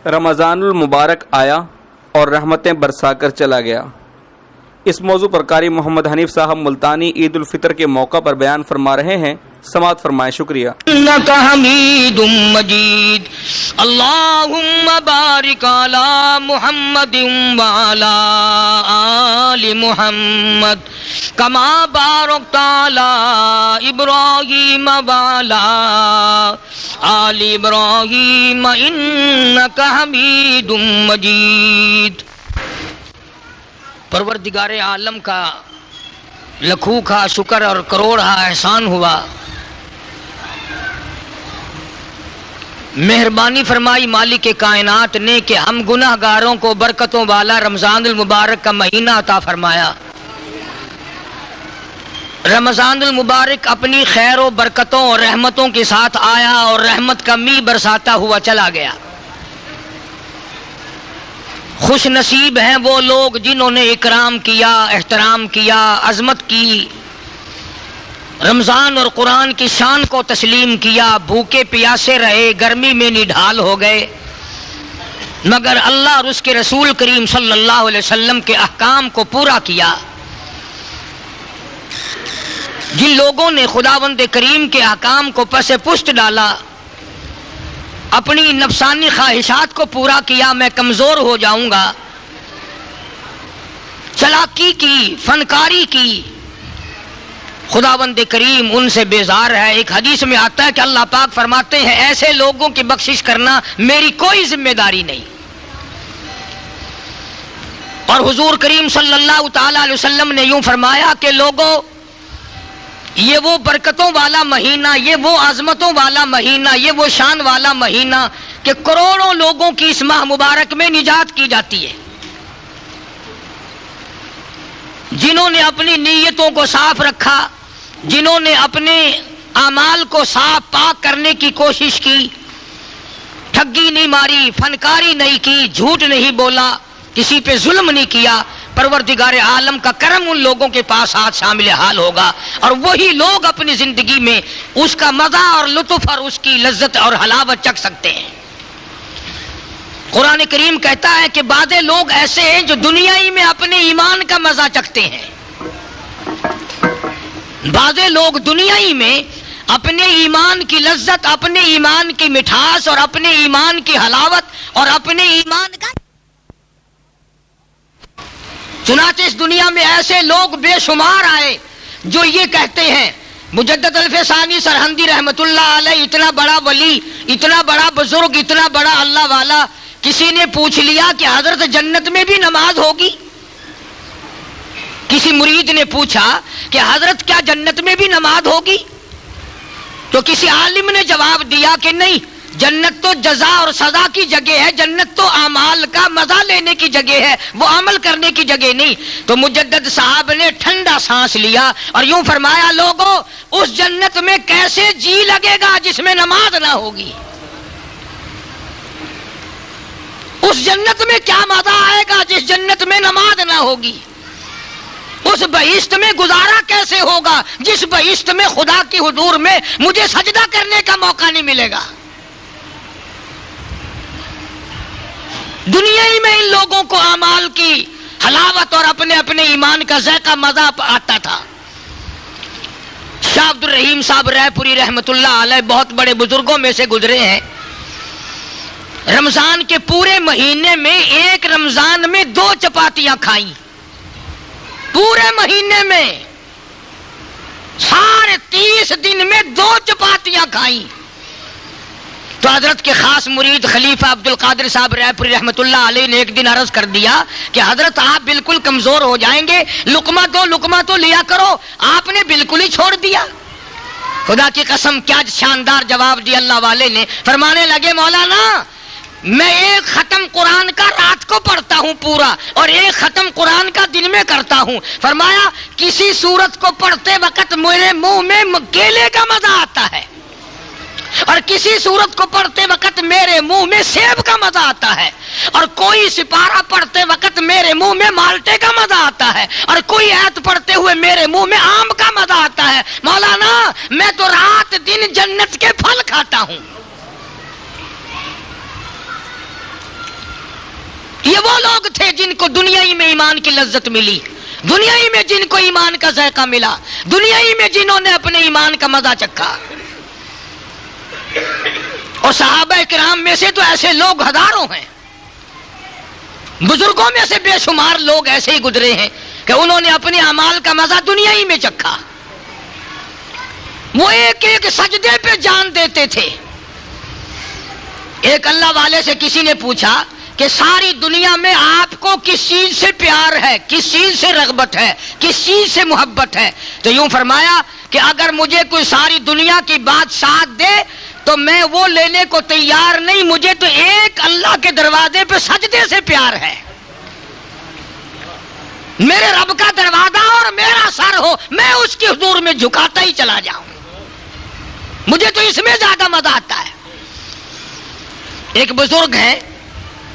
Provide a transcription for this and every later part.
رمضان المبارک آیا اور رحمتیں برسا کر چلا گیا۔ اس موضوع پر قاری محمد حنیف صاحب ملتانی عید الفطر کے موقع پر بیان فرما رہے ہیں، سماعت فرمائیں۔ شکریہ۔ انک حمید مجید، اللہم بارک علی محمد وعلی آل محمد کما بارکت علی ابراہیم وعلی آل ابراہیم انک حمید مجید۔ پروردگار عالم کا لکھوں کا شکر اور کروڑا احسان ہوا، مہربانی فرمائی مالک کائنات نے کہ ہم گناہ گاروں کو برکتوں والا رمضان المبارک کا مہینہ عطا فرمایا۔ رمضان المبارک اپنی خیر و برکتوں اور رحمتوں کے ساتھ آیا اور رحمت کا می برساتا ہوا چلا گیا۔ خوش نصیب ہیں وہ لوگ جنہوں نے اکرام کیا، احترام کیا، عظمت کی، رمضان اور قرآن کی شان کو تسلیم کیا، بھوکے پیاسے رہے، گرمی میں نڈھال ہو گئے، مگر اللہ اور اس کے رسول کریم صلی اللہ علیہ وسلم کے احکام کو پورا کیا۔ جن لوگوں نے خداوند کریم کے احکام کو پس پشت ڈالا، اپنی نفسانی خواہشات کو پورا کیا، میں کمزور ہو جاؤں گا، چلاکی کی، فنکاری کی، خداوند کریم ان سے بیزار ہے۔ ایک حدیث میں آتا ہے کہ اللہ پاک فرماتے ہیں ایسے لوگوں کی بخشش کرنا میری کوئی ذمہ داری نہیں۔ اور حضور کریم صلی اللہ تعالی علیہ وسلم نے یوں فرمایا کہ لوگوں، یہ وہ برکتوں والا مہینہ، یہ وہ عظمتوں والا مہینہ، یہ وہ شان والا مہینہ کہ کروڑوں لوگوں کی اس ماہ مبارک میں نجات کی جاتی ہے۔ جنہوں نے اپنی نیتوں کو صاف رکھا، جنہوں نے اپنے اعمال کو صاف پاک کرنے کی کوشش کی، ٹھگی نہیں ماری، فنکاری نہیں کی، جھوٹ نہیں بولا، کسی پہ ظلم نہیں کیا، پروردگار عالم کا کرم ان لوگوں کے پاس آج شامل حال ہوگا، اور وہی لوگ اپنی زندگی میں اس کا مزہ اور لطف اور اس کی لذت اور حلاوت چکھ سکتے ہیں۔ قرآن کریم کہتا ہے کہ بعض لوگ ایسے ہیں جو دنیا ہی میں اپنے ایمان کا مزہ چکھتے ہیں، بعض لوگ دنیا ہی میں اپنے ایمان کی لذت، اپنے ایمان کی مٹھاس اور اپنے ایمان کی حلاوت اور اپنے ایمان کا، چنانچہ اس دنیا میں ایسے لوگ بے شمار آئے جو یہ کہتے ہیں، مجدد الف ثانی سرہندی رحمت اللہ علیہ اتنا بڑا ولی، اتنا بڑا بزرگ، اتنا بڑا اللہ والا، کسی نے پوچھ لیا کہ حضرت جنت میں بھی نماز ہوگی؟ کسی مرید نے پوچھا کہ حضرت کیا جنت میں بھی نماز ہوگی؟ تو کسی عالم نے جواب دیا کہ نہیں، جنت تو جزا اور سزا کی جگہ ہے، جنت تو اعمال کا مزہ لینے کی جگہ ہے، وہ عمل کرنے کی جگہ نہیں۔ تو مجدد صاحب نے ٹھنڈا سانس لیا اور یوں فرمایا، لوگوں اس جنت میں کیسے جی لگے گا جس میں نماز نہ ہوگی؟ اس جنت میں کیا مزہ آئے گا جس جنت میں نماز نہ ہوگی؟ اس بہشت میں گزارا کیسے ہوگا جس بہشت میں خدا کی حضور میں مجھے سجدہ کرنے کا موقع نہیں ملے گا؟ دنیا ہی میں ان لوگوں کو اعمال کی حلاوت اور اپنے اپنے ایمان کا ذائقہ مزہ آتا تھا۔ شاہ عبد الرحیم صاحب رائے پوری رحمت اللہ علیہ بہت بڑے بزرگوں میں سے گزرے ہیں۔ رمضان کے پورے مہینے میں ایک رمضان میں 2 چپاتیاں کھائیں، پورے مہینے میں سارے 30 دن میں 2 چپاتیاں کھائیں۔ تو حضرت کے خاص مرید خلیفہ عبد القادر صاحب رائے پوری رحمت اللہ علیہ نے ایک دن عرض کر دیا کہ حضرت آپ بالکل کمزور ہو جائیں گے، لقمہ تو لیا کرو، آپ نے بالکل ہی چھوڑ دیا۔ خدا کی قسم کیا شاندار جواب دیا اللہ والے نے، فرمانے لگے مولانا میں ایک ختم قرآن کا رات کو پڑھتا ہوں پورا، اور ایک ختم قرآن کا دن میں کرتا ہوں۔ فرمایا کسی سورت کو پڑھتے وقت میرے منہ میں کیلے کا مزہ آتا ہے، اور کسی سورت کو پڑھتے وقت میرے منہ میں سیب کا مزہ آتا ہے، اور کوئی سپارہ پڑھتے وقت میرے منہ میں مالٹے کا مزہ آتا ہے، اور کوئی آیت پڑھتے ہوئے میرے منہ میں آم کا مزہ آتا ہے۔ مولانا میں تو رات دن جنت کے پھل کھاتا ہوں۔ یہ وہ لوگ تھے جن کو دنیائی میں ایمان کی لذت ملی، دنیائی میں جن کو ایمان کا ذائقہ ملا، دنیائی میں جنہوں نے اپنے ایمان کا مزہ چکھا. اور صحابہ کرام میں سے تو ایسے لوگ ہزاروں ہیں، بزرگوں میں سے بے شمار لوگ ایسے ہی گزرے ہیں کہ انہوں نے اپنے اعمال کا مزہ دنیا ہی میں چکھا. وہ ایک ایک سجدے پہ جان دیتے تھے. ایک اللہ والے سے کسی نے پوچھا کہ ساری دنیا میں آپ کو کس چیز سے پیار ہے، کس چیز سے رغبت ہے، کس چیز سے محبت ہے؟ تو یوں فرمایا کہ اگر مجھے کوئی ساری دنیا کی بات ساتھ دے تو میں وہ لینے کو تیار نہیں، مجھے تو ایک اللہ کے دروازے پہ سجدے سے پیار ہے. میرے رب کا دروازہ اور میرا سر ہو، میں اس کے حضور میں جھکاتا ہی چلا جاؤں، مجھے تو اس میں زیادہ مزہ آتا ہے. ایک بزرگ ہیں،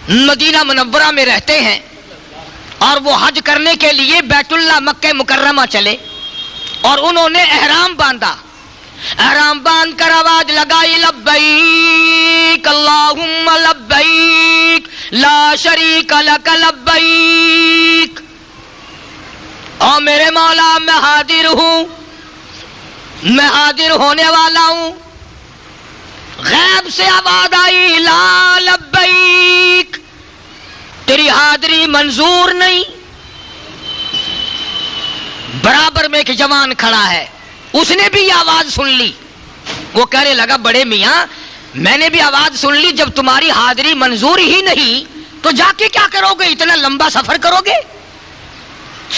مدینہ منورہ میں رہتے ہیں، اور وہ حج کرنے کے لیے بیت اللہ مکہ مکرمہ چلے اور انہوں نے احرام باندھا. احرام باندھ کر آواز لگائی، لبیک اللہم لبیک لا شریک لک لبیک. اور میرے مولا میں حاضر ہوں، میں حاضر ہونے والا ہوں. غیب سے آواز آئی، لا لبیک، تیری حاضری منظور نہیں. برابر میں ایک جوان کھڑا ہے، اس نے بھی یہ آواز سن لی. وہ کہنے لگا، بڑے میاں میں نے بھی آواز سن لی، جب تمہاری حاضری منظور ہی نہیں تو جا کے کیا کرو گے، اتنا لمبا سفر کرو گے؟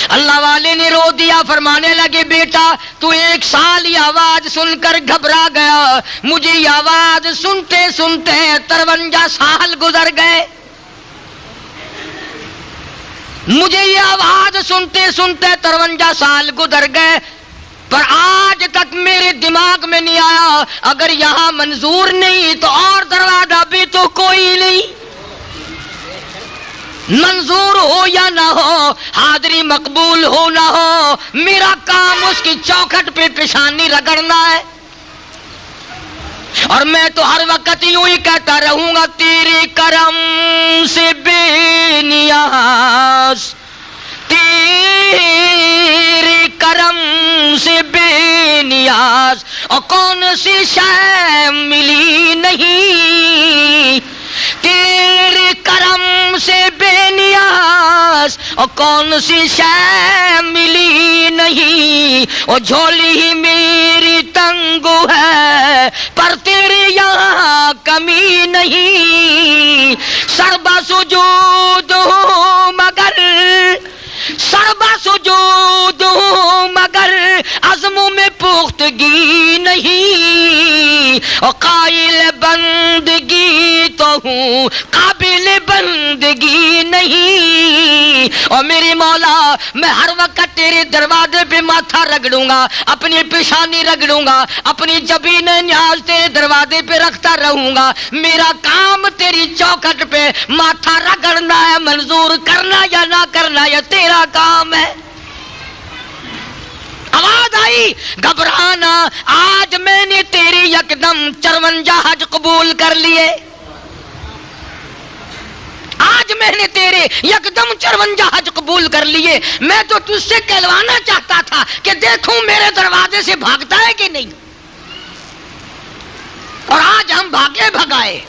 اللہ والے نے رو دیا، فرمانے لگے، بیٹا تو 1 سال یہ آواز سن کر گھبرا گیا، مجھے یہ آواز سنتے سنتے 53 سال گزر گئے. مجھے یہ آواز سنتے سنتے 53 سال گزر گئے، پر آج تک میرے دماغ میں نہیں آیا اگر یہاں منظور نہیں تو اور دروازہ بھی تو کوئی نہیں. منظور ہو یا نہ ہو، حاضری مقبول ہو نہ ہو، میرا کام اس کی چوکھٹ پہ پیشانی رگڑنا ہے. اور میں تو ہر وقت یوں ہی کہتا رہوں گا، تیرے کرم سے بے نیاز، تیرے کرم سے بے نیاز، اور کون سی شے ملی نہیں. تیرے کرم سے بے نیاز، اور کون سی شے ملی نہیں. اور جھولی ہی میری تنگ ہے پر تیرے یہاں کمی نہیں. سربا سجود ہوں مگر، سربا سجود ہوں مگر عزموں میں پختگی نہیں. اور قائل بندگی تو ہوں، قابل بندگی نہیں. اور میری مولا میں ہر وقت تیرے دروازے پہ ماتھا رگڑوں گا، اپنی پیشانی رگڑوں گا، اپنی جبین نیاز تیرے دروازے پہ رکھتا رہوں گا. میرا کام تیری چوکھٹ پہ ماتھا رگڑنا ہے، منظور کرنا یا نہ کرنا یہ تیرا کام ہے. آواز آئی، گھبرانا، آج میں نے تیری یکدم 54 حج قبول کر لیے. آج میں نے تیرے یکدم 54 حج قبول کر لیے. میں تو تجھ سے کہلوانا چاہتا تھا کہ دیکھوں میرے دروازے سے بھاگتا ہے کہ نہیں. اور آج ہم بھاگے بھگائے،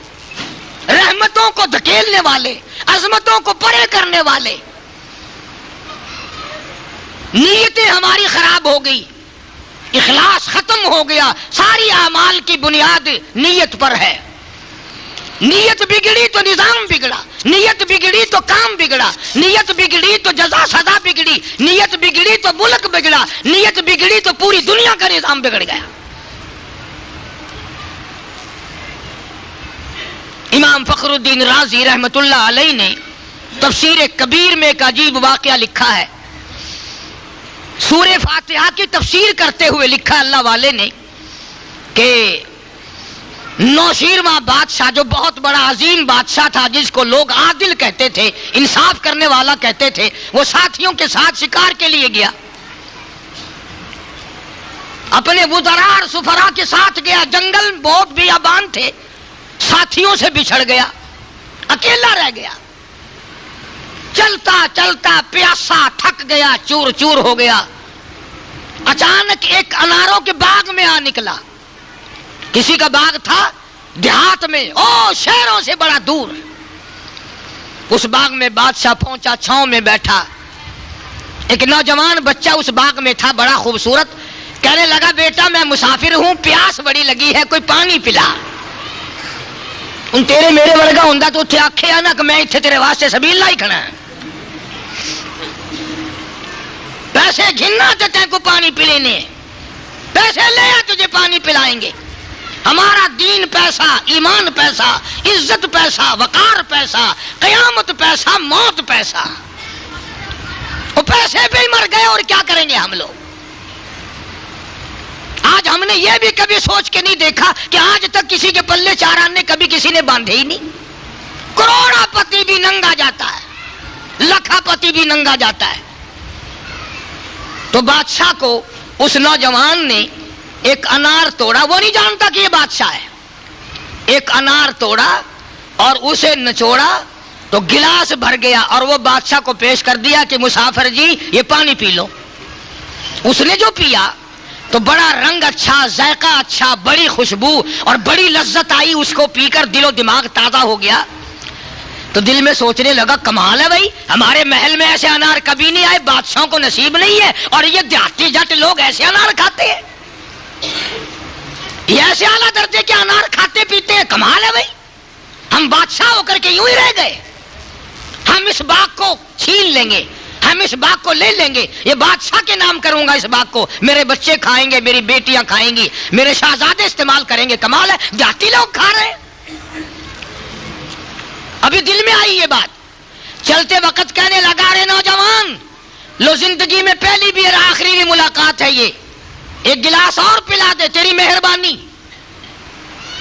رحمتوں کو دھکیلنے والے، عظمتوں کو پرے کرنے والے. نیتیں ہماری خراب ہو گئی، اخلاص ختم ہو گیا. ساری اعمال کی بنیاد نیت پر ہے. نیت بگڑی تو نظام بگڑا، نیت بگڑی تو کام بگڑا، نیت بگڑی تو جزا سزا بگڑی، نیت بگڑی تو ملک بگڑا، نیت بگڑی تو پوری دنیا کا نظام بگڑ گیا. امام فخر الدین رازی رحمت اللہ علیہ نے تفسیر کبیر میں ایک عجیب واقعہ لکھا ہے. سورہ فاتحہ کی تفسیر کرتے ہوئے لکھا اللہ والے نے کہ نوشیرواں بادشاہ جو بہت بڑا عظیم بادشاہ تھا، جس کو لوگ عادل کہتے تھے، انصاف کرنے والا کہتے تھے، وہ ساتھیوں کے ساتھ شکار کے لیے گیا. اپنے وزراء اور سفراء کے ساتھ گیا. جنگل بہت بیابان تھے، ساتھیوں سے بچھڑ گیا، اکیلا رہ گیا. چلتا چلتا پیاسا تھک گیا، چور چور ہو گیا، اچانک ایک اناروں کے باغ میں آ نکلا۔ کسی کا باغ تھا دیہات میں، شہروں سے بڑا دور۔ اس باغ میں بادشاہ پہنچا، چھاؤں میں بیٹھا۔ ایک نوجوان بچہ اس باغ میں تھا، بڑا خوبصورت۔ کہنے لگا بیٹا میں مسافر ہوں، پیاس بڑی لگی ہے، کوئی پانی پلا۔ تیرے میرے ورگا ہوندا تو اتنے آکھے نا کہ میں اتنے تیرے واسطے سبیل لائی کھڑا ہے، پیسے گھننا تو تین کو پانی پلانے، پیسے لے تجھے پانی پلائیں گے۔ ہمارا دین پیسہ، ایمان پیسہ، عزت پیسہ، وقار پیسہ، قیامت پیسہ، موت پیسہ۔ وہ پیسے پہ ہی مر گئے، اور کیا کریں گے ہم لوگ؟ آج ہم نے یہ بھی کبھی سوچ کے نہیں دیکھا کہ آج تک کسی کے پلے 4 آنے کبھی کسی نے باندھے ہی نہیں۔ کروڑا پتی بھی ننگا جاتا ہے، لکھا پتی بھی ننگا جاتا ہے۔ تو بادشاہ کو اس نوجوان نے ایک انار توڑا، وہ نہیں جانتا کہ یہ بادشاہ ہے۔ ایک انار توڑا اور اسے نچوڑا تو گلاس بھر گیا، اور وہ بادشاہ کو پیش کر دیا کہ مسافر جی یہ پانی پی لو۔ اس نے جو پیا تو بڑا رنگ اچھا، ذائقہ اچھا، بڑی خوشبو اور بڑی لذت آئی، اس کو پی کر دل و دماغ تازہ ہو گیا۔ تو دل میں سوچنے لگا کمال ہے بھائی، ہمارے محل میں ایسے انار کبھی نہیں آئے، بادشاہوں کو نصیب نہیں ہے، اور یہ دیہاتی جٹ لوگ ایسے انار کھاتے ہیں، یہ ایسے اعلیٰ درجے کے انار کھاتے پیتے ہیں، کمال ہے بھائی، ہم بادشاہ ہو کر کے یوں ہی رہ گئے۔ ہم اس باغ کو چھین لیں گے، ہم اس باغ کو لے لیں گے، یہ بادشاہ کے نام کروں گا اس باغ کو، میرے بچے کھائیں گے، میری بیٹیاں کھائیں گی، میرے شہزادے استعمال کریں گے۔ کمال ہے، دیہاتی لوگ کھا رہے ہیں۔ ابھی دل میں آئی یہ بات، چلتے وقت کہنے لگا رے نوجوان، لو زندگی میں پہلی بھی اور آخری بھی ملاقات ہے، یہ ایک گلاس اور پلا دے، تیری مہربانی۔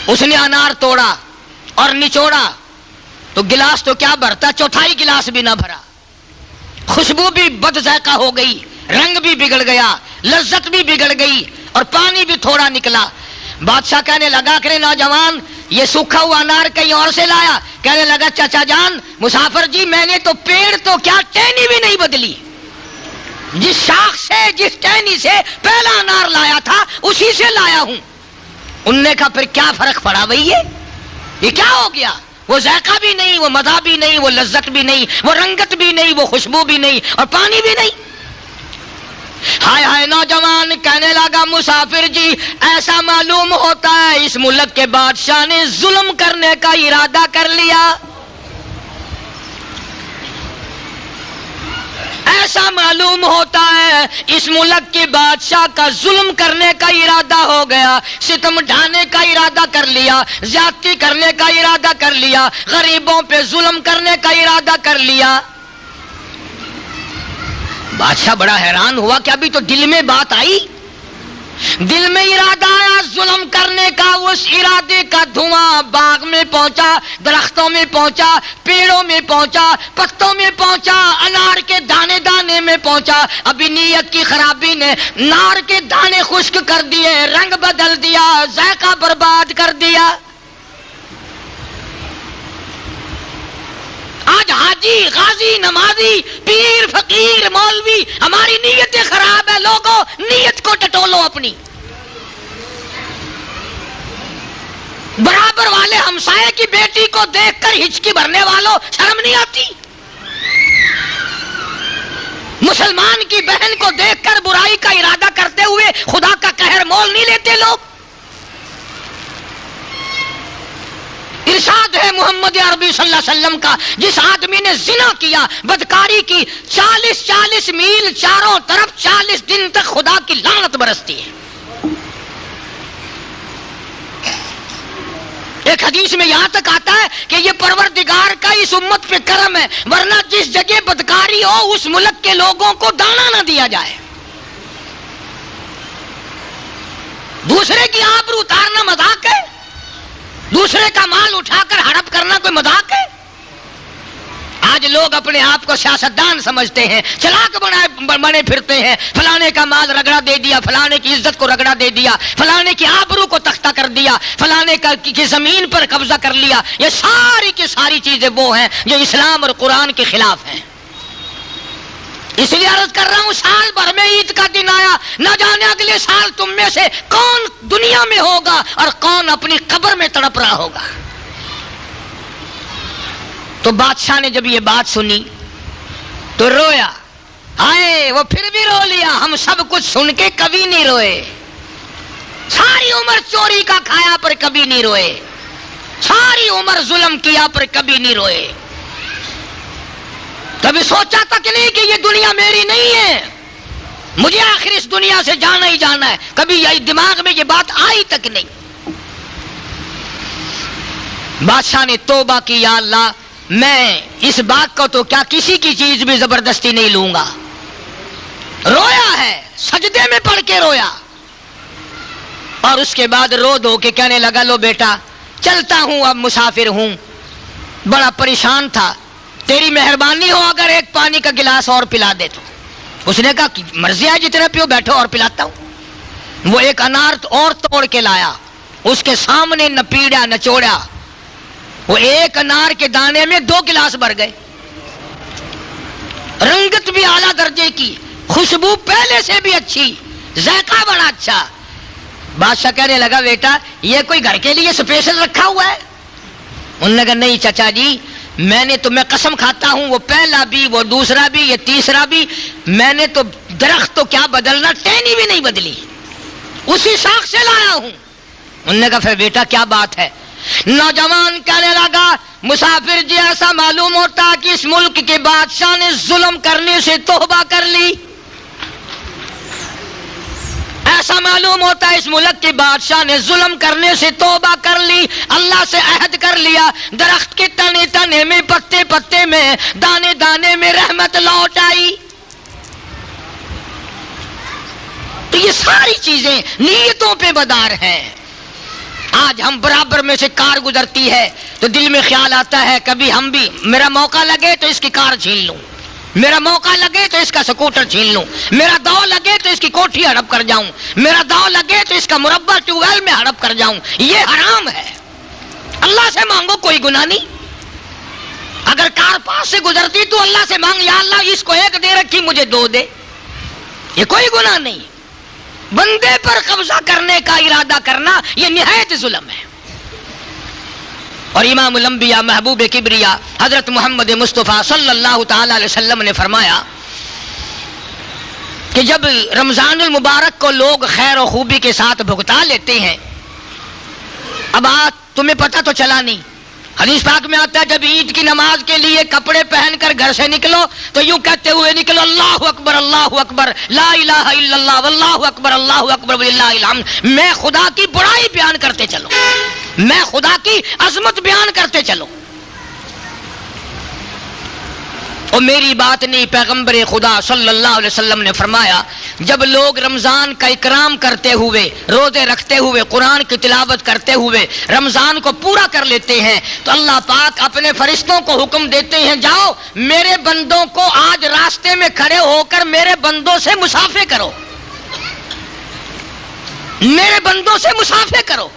اس نے انار توڑا اور نچوڑا تو گلاس تو کیا بھرتا، چوتھائی گلاس بھی نہ بھرا، خوشبو بھی بد ذائقہ ہو گئی، رنگ بھی بگڑ گیا، لذت بھی بگڑ گئی، اور پانی بھی تھوڑا نکلا۔ بادشاہ کہنے لگا کہ نوجوان یہ سوکھا ہوا انار کہیں اور سے لایا؟ کہنے لگا چچا جان، مسافر جی میں نے تو پیڑ تو کیا ٹہنی بھی نہیں بدلی، جس شاخ سے جس ٹہنی سے پہلا انار لایا تھا اسی سے لایا ہوں۔ انہوں نے کہا پھر کیا فرق پڑا بھئی، یہ کیا ہو گیا؟ وہ ذائقہ بھی نہیں، وہ مزہ بھی نہیں، وہ لذت بھی نہیں، وہ رنگت بھی نہیں، وہ خوشبو بھی نہیں، اور پانی بھی نہیں۔ ہائے ہائے، نوجوان کہنے لگا مسافر جی ایسا معلوم ہوتا ہے اس ملک کے بادشاہ نے ظلم کرنے کا ارادہ کر لیا، ایسا معلوم ہوتا ہے اس ملک کے بادشاہ کا ظلم کرنے کا ارادہ ہو گیا، ستم ڈھانے کا ارادہ کر لیا، زیادتی کرنے کا ارادہ کر لیا، غریبوں پہ ظلم کرنے کا ارادہ کر لیا۔ بادشاہ بڑا حیران ہوا کہ ابھی تو دل میں بات آئی، دل میں ارادہ آیا ظلم کرنے کا، اس ارادے کا دھواں باغ میں پہنچا، درختوں میں پہنچا، پیڑوں میں پہنچا، پتوں میں پہنچا، انار کے دانے دانے میں پہنچا۔ ابھی نیت کی خرابی نے نار کے دانے خشک کر دیے، رنگ بدل دیا، ذائقہ برباد کر دیا۔ آج حاجی، غازی، نمازی، پیر، فقیر، مولوی، ہماری نیتیں خراب ہے۔ لوگوں نیت کو ٹٹولو اپنی، برابر والے ہمسائے کی بیٹی کو دیکھ کر ہچکی بھرنے والوں شرم نہیں آتی؟ مسلمان کی بہن کو دیکھ کر برائی کا ارادہ کرتے ہوئے خدا کا قہر مول نہیں لیتے لوگ؟ ارشاد ہے محمد عربی صلی اللہ علیہ وسلم کا، جس آدمی نے زنا کیا، بدکاری کی، 40 میل چاروں طرف 40 دن تک خدا کی لعنت برستی ہے۔ ایک حدیث میں یہاں تک آتا ہے کہ یہ پروردگار کا اس امت پہ کرم ہے، ورنہ جس جگہ بدکاری ہو اس ملک کے لوگوں کو دانا نہ دیا جائے۔ دوسرے کی آبرو اتارنا مذاق ہے؟ دوسرے کا مال اٹھا کر ہڑپ کرنا کوئی مذاق ہے؟ آج لوگ اپنے آپ کو سیاستدان سمجھتے ہیں، چلاک بنے پھرتے ہیں، فلانے کا مال رگڑا دے دیا، فلانے کی عزت کو رگڑا دے دیا، فلانے کی آبرو کو تختہ کر دیا، فلانے کی زمین پر قبضہ کر لیا۔ یہ ساری کی ساری چیزیں وہ ہیں جو اسلام اور قرآن کے خلاف ہیں۔ اس لیے عرض کر رہا ہوں سال بھر میں عید کا دن آیا، نہ جانے اگلے سال تم میں سے کون دنیا میں ہوگا اور کون اپنی قبر میں تڑپ رہا ہوگا۔ تو بادشاہ نے جب یہ بات سنی تو رویا، آئے وہ پھر بھی رو لیا، ہم سب کچھ سن کے کبھی نہیں روئے، ساری عمر چوری کا کھایا پر کبھی نہیں روئے، ساری عمر ظلم کیا پر کبھی نہیں روئے، کبھی سوچا تک نہیں کہ یہ دنیا میری نہیں ہے، مجھے آخر اس دنیا سے جانا ہی جانا ہے، کبھی یہ دماغ میں یہ بات آئی تک نہیں۔ بادشاہ نے توبہ کی، یا اللہ میں اس بات کو تو کیا کسی کی چیز بھی زبردستی نہیں لوں گا۔ رویا ہے، سجدے میں پڑھ کے رویا، اور اس کے بعد رو دھو کے کہنے لگا لو بیٹا چلتا ہوں، اب مسافر ہوں، بڑا پریشان تھا، تیری مہربانی ہو اگر ایک پانی کا گلاس اور پلا دے تو۔ اس نے کہا کہ مرضی ہے جتنا پیو، بیٹھو اور پلاتا ہوں۔ وہ ایک انار اور توڑ کے لایا، اس کے سامنے نہ پیڑا نہ چوڑا، وہ ایک انار کے دانے میں 2 گلاس بھر گئے، رنگت بھی اعلیٰ درجے کی، خوشبو پہلے سے بھی اچھی، ذائقہ بڑا اچھا۔ بادشاہ کہنے لگا بیٹا یہ کوئی گھر کے لیے اسپیشل رکھا ہوا ہے؟ انہوں نے کہا نہیں چچا جی، میں نے تو میں قسم کھاتا ہوں وہ پہلا بھی، وہ دوسرا بھی، یہ تیسرا بھی، میں نے تو درخت تو کیا بدلنا، ٹہنی بھی نہیں بدلی، اسی ساخ سے لایا ہوں۔ انہوں نے کہا پھر بیٹا کیا بات ہے؟ نوجوان کہنے لگا مسافر جی ایسا معلوم ہوتا کہ اس ملک کے بادشاہ نے ظلم کرنے سے توبہ کر لی، ایسا معلوم ہوتا ہے اس ملک کے بادشاہ نے ظلم کرنے سے توبہ کر لی، اللہ سے عہد کر لیا، درخت کے تنے تنے میں، پتے پتے میں، دانے دانے میں رحمت لوٹ آئی۔ تو یہ ساری چیزیں نیتوں پہ مدار ہیں۔ آج ہم برابر میں سے کار گزرتی ہے تو دل میں خیال آتا ہے کبھی ہم بھی، میرا موقع لگے تو اس کی کار چھین لوں، میرا موقع لگے تو اس کا سکوٹر چھین لوں، میرا داؤ لگے تو اس کی کوٹھی ہڑپ کر جاؤں، میرا داؤ لگے تو اس کا مربع ٹیوب ویل میں ہڑپ کر جاؤں۔ یہ حرام ہے، اللہ سے مانگو، کوئی گناہ نہیں۔ اگر کار پاس سے گزرتی تو اللہ سے مانگ، یا اللہ اس کو 1 دے رکھی مجھے 2 دے، یہ کوئی گناہ نہیں۔ بندے پر قبضہ کرنے کا ارادہ کرنا یہ نہایت ظلم ہے۔ اور امام الانبیاء محبوب کبریا حضرت محمد مصطفیٰ صلی اللہ تعالی علیہ وسلم نے فرمایا کہ جب رمضان المبارک کو لوگ خیر و خوبی کے ساتھ بھگتا لیتے ہیں، اب تمہیں پتہ تو چلا نہیں، حدیث پاک میں آتا ہے جب عید کی نماز کے لیے کپڑے پہن کر گھر سے نکلو تو یوں کہتے ہوئے نکلو اللہ اکبر لا الہ الا اللہ واللہ اکبر وللہ الحمد، میں خدا کی بڑائی بیان کرتے چلو، میں خدا کی عظمت بیان کرتے چلو۔ اور میری بات نہیں، پیغمبر خدا صلی اللہ علیہ وسلم نے فرمایا جب لوگ رمضان کا اکرام کرتے ہوئے، روزے رکھتے ہوئے، قرآن کی تلاوت کرتے ہوئے رمضان کو پورا کر لیتے ہیں تو اللہ پاک اپنے فرشتوں کو حکم دیتے ہیں جاؤ میرے بندوں کو آج راستے میں کھڑے ہو کر میرے بندوں سے مسافے کرو، میرے بندوں سے مسافے کرو۔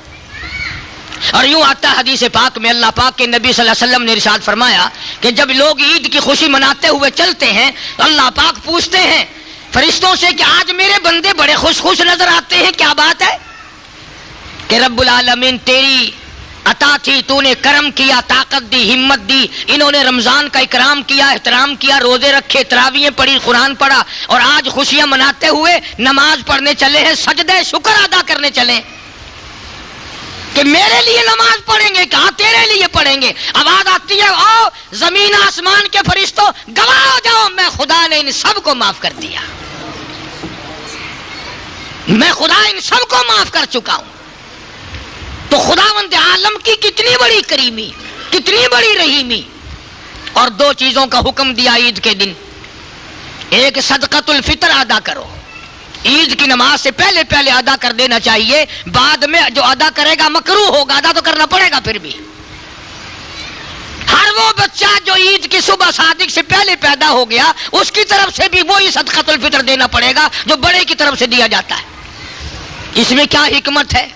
اور یوں آتا ہے حدیث پاک میں، اللہ پاک کے نبی صلی اللہ علیہ وسلم نے ارشاد فرمایا کہ جب لوگ عید کی خوشی مناتے ہوئے چلتے ہیں تو اللہ پاک پوچھتے ہیں فرشتوں سے کہ آج میرے بندے بڑے خوش خوش نظر آتے ہیں، کیا بات ہے؟ کہ رب العالمین تیری عطا تھی، تو نے کرم کیا، طاقت دی، ہمت دی، انہوں نے رمضان کا اکرام کیا، احترام کیا، روزے رکھے، تراویحیں پڑھی، قرآن پڑھا، اور آج خوشیاں مناتے ہوئے نماز پڑھنے چلے ہیں، سجدے شکر ادا کرنے چلے کہ میرے لیے نماز پڑھیں گے، کہاں تیرے لیے پڑھیں گے؟ آواز آتی ہے او زمین آسمان کے فرشتوں گواہ ہو جاؤ میں خدا نے ان سب کو معاف کر دیا، میں خدا ان سب کو معاف کر چکا ہوں۔ تو خداوند عالم کی کتنی بڑی کریمی، کتنی بڑی رحیمی۔ اور 2 چیزوں کا حکم دیا عید کے دن، ایک صدقۃ الفطر ادا کرو، عید کی نماز سے پہلے ادا کر دینا چاہیے، بعد میں جو ادا کرے گا مکروہ ہوگا، ادا تو کرنا پڑے گا پھر بھی۔ ہر وہ بچہ جو عید کی صبح صادق سے پہلے پیدا ہو گیا اس کی طرف سے بھی وہی صدقۃ الفطر دینا پڑے گا جو بڑے کی طرف سے دیا جاتا ہے۔ اس میں کیا حکمت ہے؟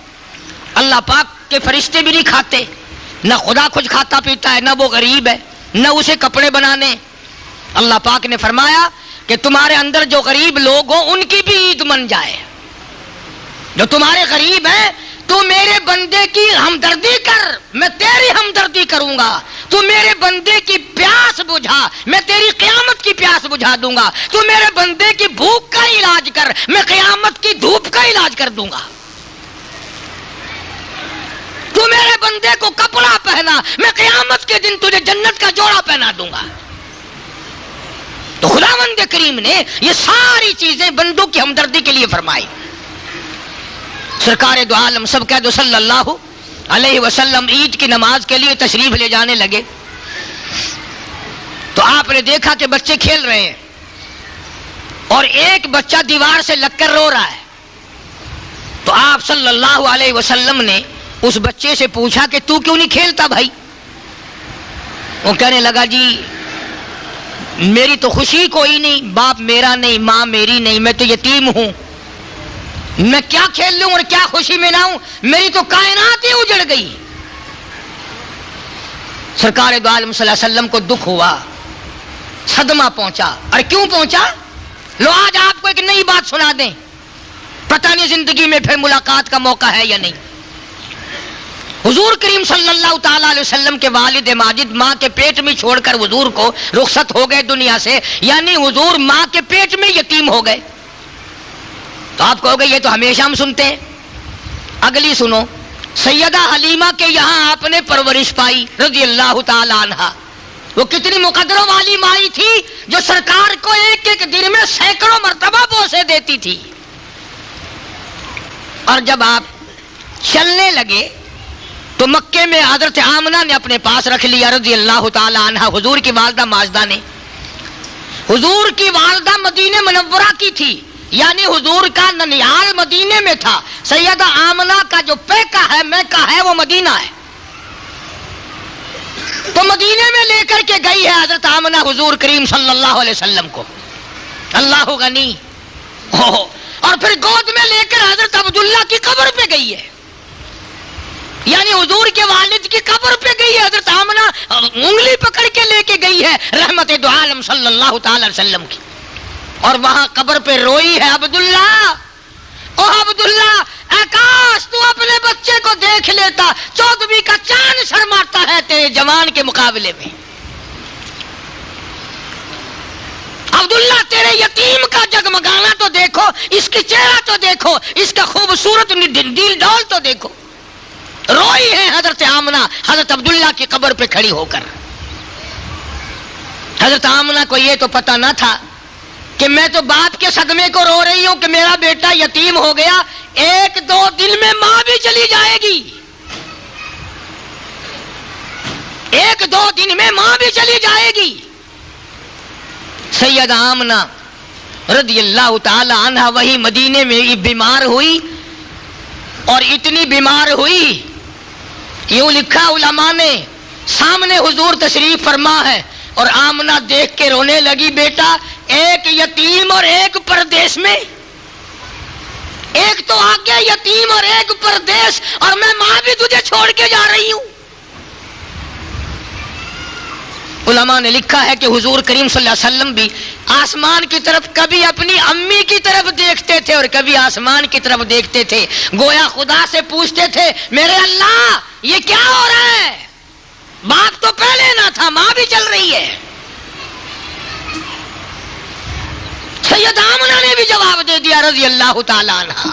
اللہ پاک کے فرشتے بھی نہیں کھاتے، نہ خدا کچھ کھاتا پیتا ہے، نہ وہ غریب ہے، نہ اسے کپڑے بنانے۔ اللہ پاک نے فرمایا کہ تمہارے اندر جو غریب لوگ ہوں ان کی بھی عید من جائے. جو تمہارے غریب ہیں تو میرے بندے کی ہمدردی کر، میں تیری ہمدردی کروں گا. تو میرے بندے کی پیاس بجھا، میں تیری قیامت کی پیاس بجھا دوں گا. تو میرے بندے کی بھوک کا علاج کر، میں قیامت کی دھوپ کا علاج کر دوں گا. تو میرے بندے کو کپڑا پہنا، میں قیامت کے دن تجھے جنت کا جوڑا پہنا دوں گا. تو خداوند کریم نے یہ ساری چیزیں بندوں کی ہمدردی کے لیے فرمائی. سرکار دو عالم سب کہہ دو صلی اللہ علیہ وسلم عید کی نماز کے لیے تشریف لے جانے لگے تو آپ نے دیکھا کہ بچے کھیل رہے ہیں اور ایک بچہ دیوار سے لگ کر رو رہا ہے. تو آپ صلی اللہ علیہ وسلم نے اس بچے سے پوچھا کہ تو کیوں نہیں کھیلتا بھائی؟ وہ کہنے لگا جی میری تو خوشی کوئی نہیں، باپ میرا نہیں، ماں میری نہیں، میں تو یتیم ہوں، میں کیا کھیل لوں اور کیا خوشی مناؤں، میری تو کائنات ہی اجڑ گئی. سرکار دو عالم صلی اللہ علیہ وسلم کو دکھ ہوا، صدمہ پہنچا. اور کیوں پہنچا؟ لو آج آپ کو ایک نئی بات سنا دیں، پتہ نہیں زندگی میں پھر ملاقات کا موقع ہے یا نہیں. حضور کریم صلی اللہ تعالی علیہ وسلم کے والد ماجد ماں کے پیٹ میں چھوڑ کر حضور کو رخصت ہو گئے دنیا سے، یعنی حضور ماں کے پیٹ میں یتیم ہو گئے. تو آپ کہو گے یہ تو ہمیشہ ہم سنتے ہیں. اگلی سنو، سیدہ حلیمہ کے یہاں آپ نے پرورش پائی رضی اللہ تعالی عنہا. وہ کتنی مقدروں والی مائی تھی جو سرکار کو ایک ایک دن میں سینکڑوں مرتبہ بوسے دیتی تھی. اور جب آپ چلنے لگے تو مکے میں حضرت آمنہ نے اپنے پاس رکھ لیا رضی اللہ تعالی عنہا. حضور کی والدہ ماجدہ نے، حضور کی والدہ مدینہ منورہ کی تھی، یعنی حضور کا ننیال مدینے میں تھا. سیدہ آمنہ کا جو پیکا ہے میکا ہے وہ مدینہ ہے. تو مدینے میں لے کر کے گئی ہے حضرت آمنہ حضور کریم صلی اللہ علیہ وسلم کو. اللہ غنی. اور پھر گود میں لے کر حضرت عبداللہ کی قبر پہ گئی ہے، یعنی حضور کے والد کی قبر پہ گئی ہے. حضرت آمنہ انگلی پکڑ کے لے کے گئی ہے رحمت دو عالم صلی اللہ تعالی علیہ وسلم کی، اور وہاں قبر پہ روئی ہے عبداللہ، او عبداللہ اے کاش تو اپنے بچے کو دیکھ لیتا، 14ویں کا چاند شرماتا ہے تیرے جوان کے مقابلے میں. عبداللہ تیرے یتیم کا جگمگانا تو دیکھو، اس کی چہرہ تو دیکھو، اس کا خوبصورت دل ڈول تو دیکھو. روئی ہے حضرت آمنہ حضرت عبداللہ کی قبر پہ کھڑی ہو کر. حضرت آمنہ کو یہ تو پتہ نہ تھا کہ میں تو باپ کے صدمے کو رو رہی ہوں کہ میرا بیٹا یتیم ہو گیا، 1-2 دن میں ماں بھی چلی جائے گی، 1-2 دن میں ماں بھی چلی جائے گی. سیدہ آمنہ رضی اللہ تعالی عنہ وہی مدینے میں بیمار ہوئی، اور اتنی بیمار ہوئی، یوں لکھا علماء نے، سامنے حضور تشریف فرما ہے اور آمنہ دیکھ کے رونے لگی. بیٹا ایک یتیم اور ایک پردیس میں، ایک تو آگے یتیم اور ایک پردیس، اور میں ماں بھی تجھے چھوڑ کے جا رہی ہوں. علماء نے لکھا ہے کہ حضور کریم صلی اللہ علیہ وسلم بھی آسمان کی طرف کبھی اپنی امی کی طرف دیکھتے تھے اور کبھی آسمان کی طرف دیکھتے تھے، گویا خدا سے پوچھتے تھے میرے اللہ یہ کیا ہو رہا ہے؟ باپ تو پہلے نہ تھا، ماں بھی چل رہی ہے. سیدہ آمنہ نے بھی جواب دے دیا رضی اللہ تعالی عنہ.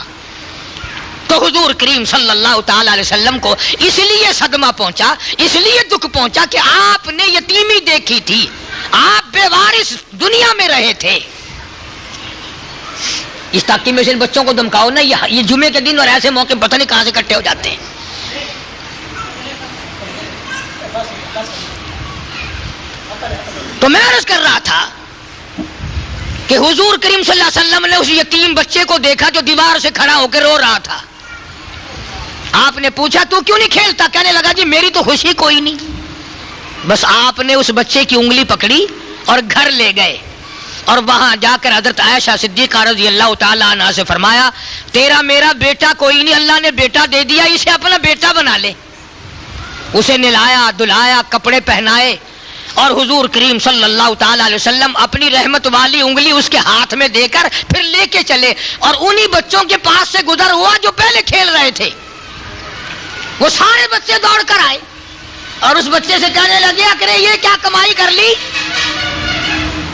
تو حضور کریم صلی اللہ تعالی علیہ وسلم کو اس لیے صدمہ پہنچا، اس لیے دکھ پہنچا کہ آپ نے یتیمی دیکھی تھی، آپ بے وارث دنیا میں رہے تھے. اس تاکہ میں سے ان بچوں کو دمکاؤ نا، یہ جمعے کے دن اور ایسے موقع پتہ نہیں کہاں سے اکٹھے ہو جاتے ہیں. تو میں عرض کر رہا تھا کہ حضور کریم صلی اللہ علیہ وسلم نے اس یتیم بچے کو دیکھا جو دیوار سے کھڑا ہو کے رو رہا تھا. آپ نے پوچھا تو کیوں نہیں کھیلتا؟ کہنے لگا جی میری تو خوشی کوئی نہیں. بس آپ نے اس بچے کی انگلی پکڑی اور گھر لے گئے، اور وہاں جا کر حضرت عائشہ صدیقہ رضی اللہ تعالی عنہا سے فرمایا تیرا میرا بیٹا کوئی نہیں، اللہ نے بیٹا دے دیا، اسے اپنا بیٹا بنا لے. اسے نہلایا دھلایا، کپڑے پہنائے، اور حضور کریم صلی اللہ تعالی علیہ وسلم اپنی رحمت والی انگلی اس کے ہاتھ میں دے کر پھر لے کے چلے، اور انہی بچوں کے پاس سے گزر ہوا جو پہلے کھیل رہے تھے۔ وہ سارے بچے دوڑ کر آئے اور اس بچے سے کہنے لگے کہ یہ کیا کمائی کر لی،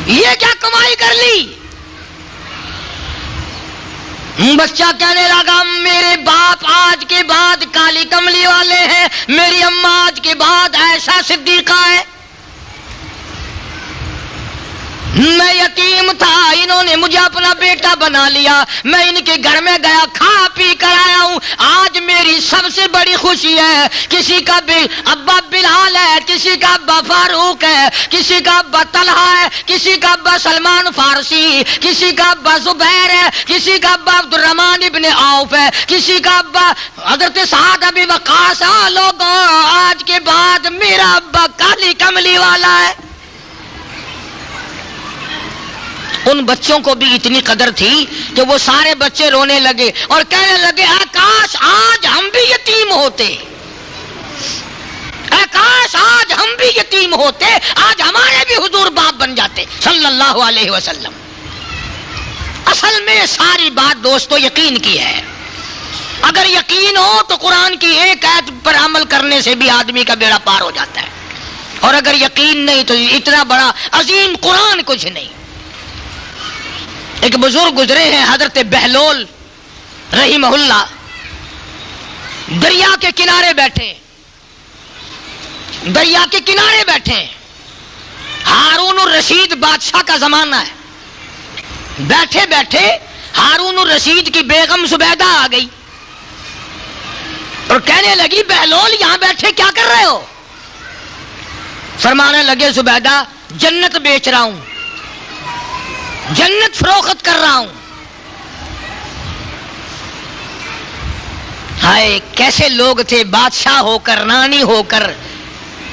یہ کیا کمائی کر لی؟ بچہ کہنے لگا میرے باپ آج کے بعد کالی کملی والے ہیں، میری اماں آج کے بعد عائشہ صدیقہ ہے، میں یتیم تھا، انہوں نے مجھے اپنا بیٹا بنا لیا، میں ان کے گھر میں گیا کھا پی کر آیا ہوں، آج میری سب سے بڑی خوشی ہے، کسی کا ابا بلال ہے، کسی کا ابا فاروق ہے، کسی کا ابا طلحہ ہے، کسی کا ابا سلمان فارسی، کسی کا ابا زبیر ہے، کسی کا ابا عبد الرحمن ابن عوف ہے، کسی کا ابا حضرت سعد ابی وقاص۔ لوگوں آج کے بعد میرا ابا کالی کملی والا ہے۔ ان بچوں کو بھی اتنی قدر تھی کہ وہ سارے بچے رونے لگے اور کہنے لگے کاش آج ہم بھی یتیم ہوتے، کاش آج ہم بھی یتیم ہوتے، آج ہمارے بھی حضور باپ بن جاتے صلی اللہ علیہ وسلم۔ اصل میں ساری بات دوستو یقین کی ہے۔ اگر یقین ہو تو قرآن کی ایک آیت پر عمل کرنے سے بھی آدمی کا بیڑا پار ہو جاتا ہے، اور اگر یقین نہیں تو اتنا بڑا عظیم قرآن کچھ نہیں۔ ایک بزرگ گزرے ہیں حضرت بہلول رحمہ اللہ، دریا کے کنارے بیٹھے، دریا کے کنارے بیٹھے، ہارون الرشید بادشاہ کا زمانہ ہے، بیٹھے بیٹھے ہارون الرشید کی بیگم زبیدہ آ گئی اور کہنے لگی بہلول یہاں بیٹھے کیا کر رہے ہو؟ فرمانے لگے زبیدہ جنت بیچ رہا ہوں، جنت فروخت کر رہا ہوں۔ ہائے کیسے لوگ تھے، بادشاہ ہو کر رانی ہو کر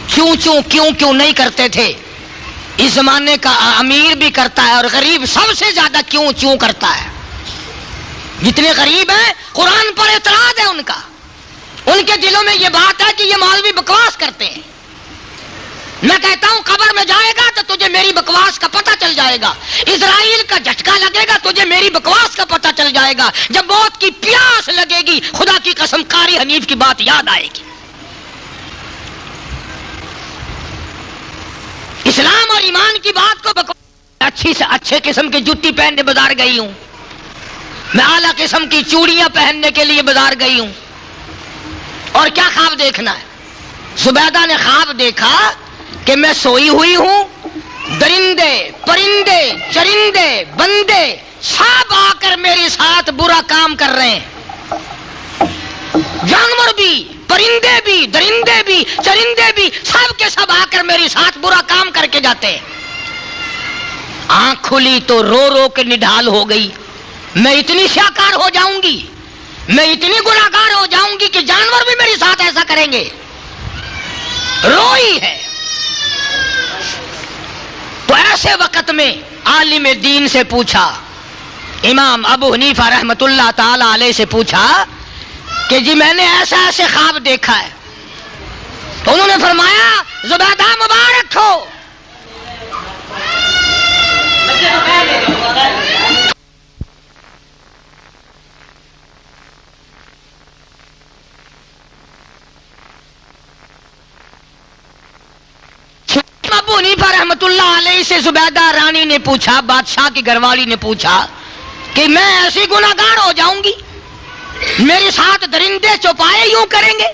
کیوں نہیں کرتے تھے۔ اس زمانے کا امیر بھی کرتا ہے اور غریب سب سے زیادہ کیوں کرتا ہے۔ جتنے غریب ہیں قرآن پر اعتراض ہے ان کا، ان کے دلوں میں یہ بات ہے کہ یہ مولوی بکواس کرتے ہیں۔ میں کہتا ہوں قبر میں جائے گا تو تجھے میری بکواس کا پتہ چل جائے گا، اسرائیل کا جھٹکا لگے گا تجھے میری بکواس کا پتہ چل جائے گا، جب موت کی پیاس لگے گی خدا کی قسم قاری حنیف کی بات یاد آئے گی۔ اسلام اور ایمان کی بات کو بکواس، اچھی سے اچھے قسم کی جوتی پہننے بازار گئی ہوں، میں اعلیٰ قسم کی چوڑیاں پہننے کے لیے بازار گئی ہوں، اور کیا خواب دیکھنا ہے؟ زبیدہ نے خواب دیکھا کہ میں سوئی ہوئی ہوں، درندے پرندے چرندے بندے سب آ کر میرے ساتھ برا کام کر رہے ہیں، جانور بھی پرندے بھی درندے بھی چرندے بھی سب کے سب آ کر میرے ساتھ برا کام کر کے جاتے ہیں۔ آنکھ کھلی تو رو رو کے نڈھال ہو گئی، میں اتنی سیاکار ہو جاؤں گی، میں اتنی گناہگار ہو جاؤں گی کہ جانور بھی میرے ساتھ ایسا کریں گے، روئی ہے۔ تو ایسے وقت میں عالم دین سے پوچھا، امام ابو حنیفہ رحمت اللہ تعالی علیہ سے پوچھا کہ جی میں نے ایسے خواب دیکھا ہے، تو انہوں نے فرمایا زبیدہ مبارک ہو، ابو حنیفہ رحمت اللہ علیہ سے زبیدہ رانی نے پوچھا، بادشاہ کی گھر والی نے پوچھا کہ میں ایسی گناہگار ہو جاؤں گی، میرے ساتھ درندے چوپائے یوں کریں گے؟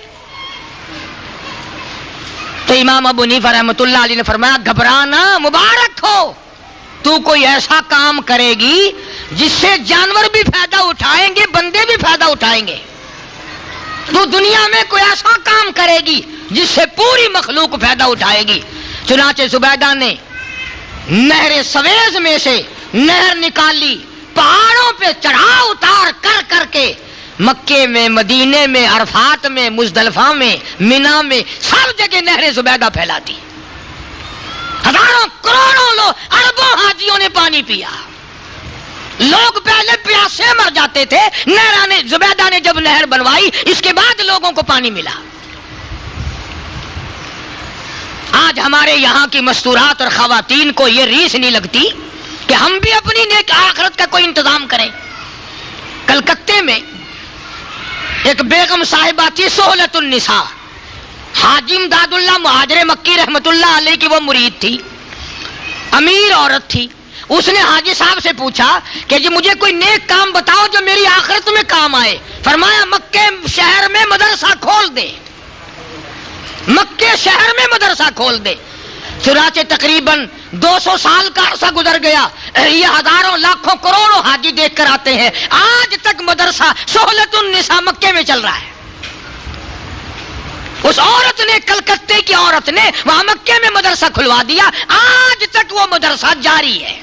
تو امام ابو حنیفہ رحمت اللہ علیہ نے فرمایا گھبرانا مبارک ہو، تو کوئی ایسا کام کرے گی جس سے جانور بھی فائدہ اٹھائیں گے، بندے بھی فائدہ اٹھائیں گے، تو دنیا میں کوئی ایسا کام کرے گی جس سے پوری مخلوق فائدہ اٹھائے گی۔ چنانچہ زبیدہ نے نہر سویز میں سے نہر نکالی، پہاڑوں پہ چڑھا اتار کر کر کے مکے میں، مدینے میں، عرفات میں، مزدلفہ میں، مینا میں سب جگہ نہر زبیدہ پھیلا دی، ہزاروں کروڑوں لوگ، اربوں حاجیوں نے پانی پیا۔ لوگ پہلے پیاسے مر جاتے تھے، زبیدہ نے جب نہر بنوائی اس کے بعد لوگوں کو پانی ملا۔ آج ہمارے یہاں کی مستورات اور خواتین کو یہ ریس نہیں لگتی کہ ہم بھی اپنی نیک آخرت کا کوئی انتظام کریں. کلکتے میں ایک بیگم صاحبہ تھی سہولت النساء، حاجی امداد اللہ مہاجر مکی رحمت اللہ علیہ کی وہ مرید تھی، امیر عورت تھی. اس نے حاجی صاحب سے پوچھا کہ جی مجھے کوئی نیک کام بتاؤ جو میری آخرت میں کام آئے. فرمایا مکے شہر میں مدرسہ کھول دے، مکے شہر میں مدرسہ کھول دے. چنانچہ تقریباً 200 سال کا عرصہ گزر گیا، یہ ہزاروں لاکھوں کروڑوں حاجی دیکھ کر آتے ہیں، آج تک مدرسہ سہولت النساء مکے میں چل رہا ہے. اس عورت نے، کلکتے کی عورت نے وہاں مکے میں مدرسہ کھلوا دیا، آج تک وہ مدرسہ جاری ہے.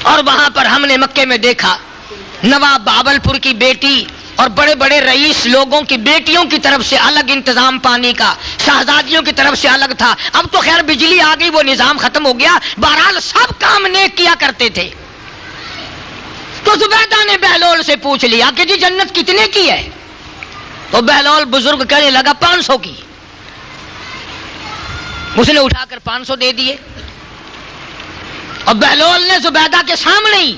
اور وہاں پر ہم نے مکے میں دیکھا نواب بہاول پور کی بیٹی اور بڑے بڑے رئیس لوگوں کی بیٹیوں کی طرف سے الگ انتظام پانی کا، شہزادیوں کی طرف سے الگ تھا. اب تو خیر بجلی آ گئی، وہ نظام ختم ہو گیا. بہرحال سب کام نیک کیا کرتے تھے. تو زبیدہ نے بہلول سے پوچھ لیا کہ جی جنت کتنے کی ہے؟ تو بہلول بزرگ کہنے لگا 500 کی. اس نے اٹھا کر 500 دے دیے اور بہلول نے زبیدہ کے سامنے ہی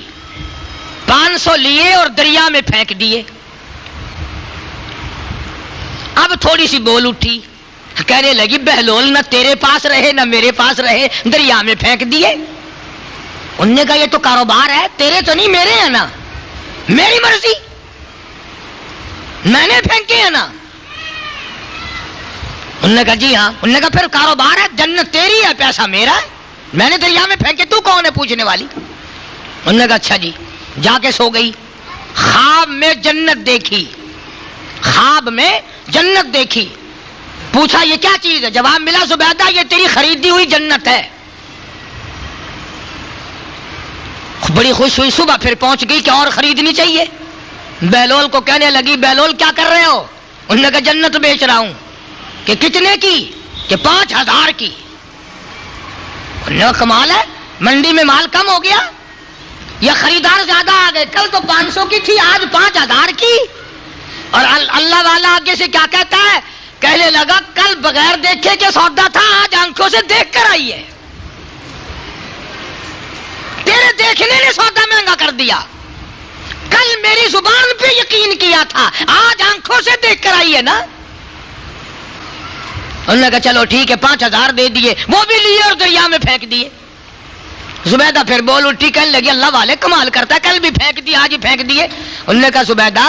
500 لیے اور دریا میں پھینک دیے. اب تھوڑی سی بول اٹھی، کہنے لگی بہلول نہ تیرے پاس رہے نہ میرے پاس رہے، دریا میں پھینک دیے. انہوں نے کہا یہ تو کاروبار ہے، تیرے تو نہیں میرے ہیں نا، میری مرضی، میں نے پھینکے ہیں نا. انہوں نے کہا جی ہاں. انہوں نے کہا پھر کاروبار ہے، جنت تیری ہے پیسہ میرا ہے، میں نے دریا میں پھینکے، تو کون ہے پوچھنے والی. انہوں نے کہا اچھا جی. جا کے سو گئی. خواب میں جنت دیکھی، خواب میں جنت دیکھی. پوچھا یہ کیا چیز ہے؟ جواب ملا زبیدہ یہ تیری خریدی ہوئی جنت ہے. بڑی خوش ہوئی، صبح پھر پہنچ گئی کہ اور خریدنی چاہیے. بہلول کو کہنے لگی بہلول کیا کر رہے ہو؟ انہوں نے کہا جنت بیچ رہا ہوں. کہ کتنے کی؟ کہ 5000 کی. انہوں نے کہا کمال ہے، منڈی میں مال کم ہو گیا یا خریدار زیادہ آ گئے؟ کل تو 500 کی تھی، آج 5000 کی. اور اللہ والا آگے سے کیا کہتا ہے؟ کہنے لگا کل بغیر دیکھے کے سودا تھا، آج آنکھوں سے دیکھ کر آئی ہے. تیرے دیکھنے نے سودا مہنگا کر دیا. کل میری زبان پہ یقین کیا تھا، آج آنکھوں سے دیکھ کر آئی ہے نا. انہوں نے کہا چلو ٹھیک ہے، 5000 دے دیے، وہ بھی لیے اور دریا میں پھینک دیے. زبیدہ پھر بول اٹھی، کہنے لگی اللہ والے کمال کرتا ہے، کل بھی پھینک دیے آج بھی پھینک دیے. انہوں نے کہا زبیدہ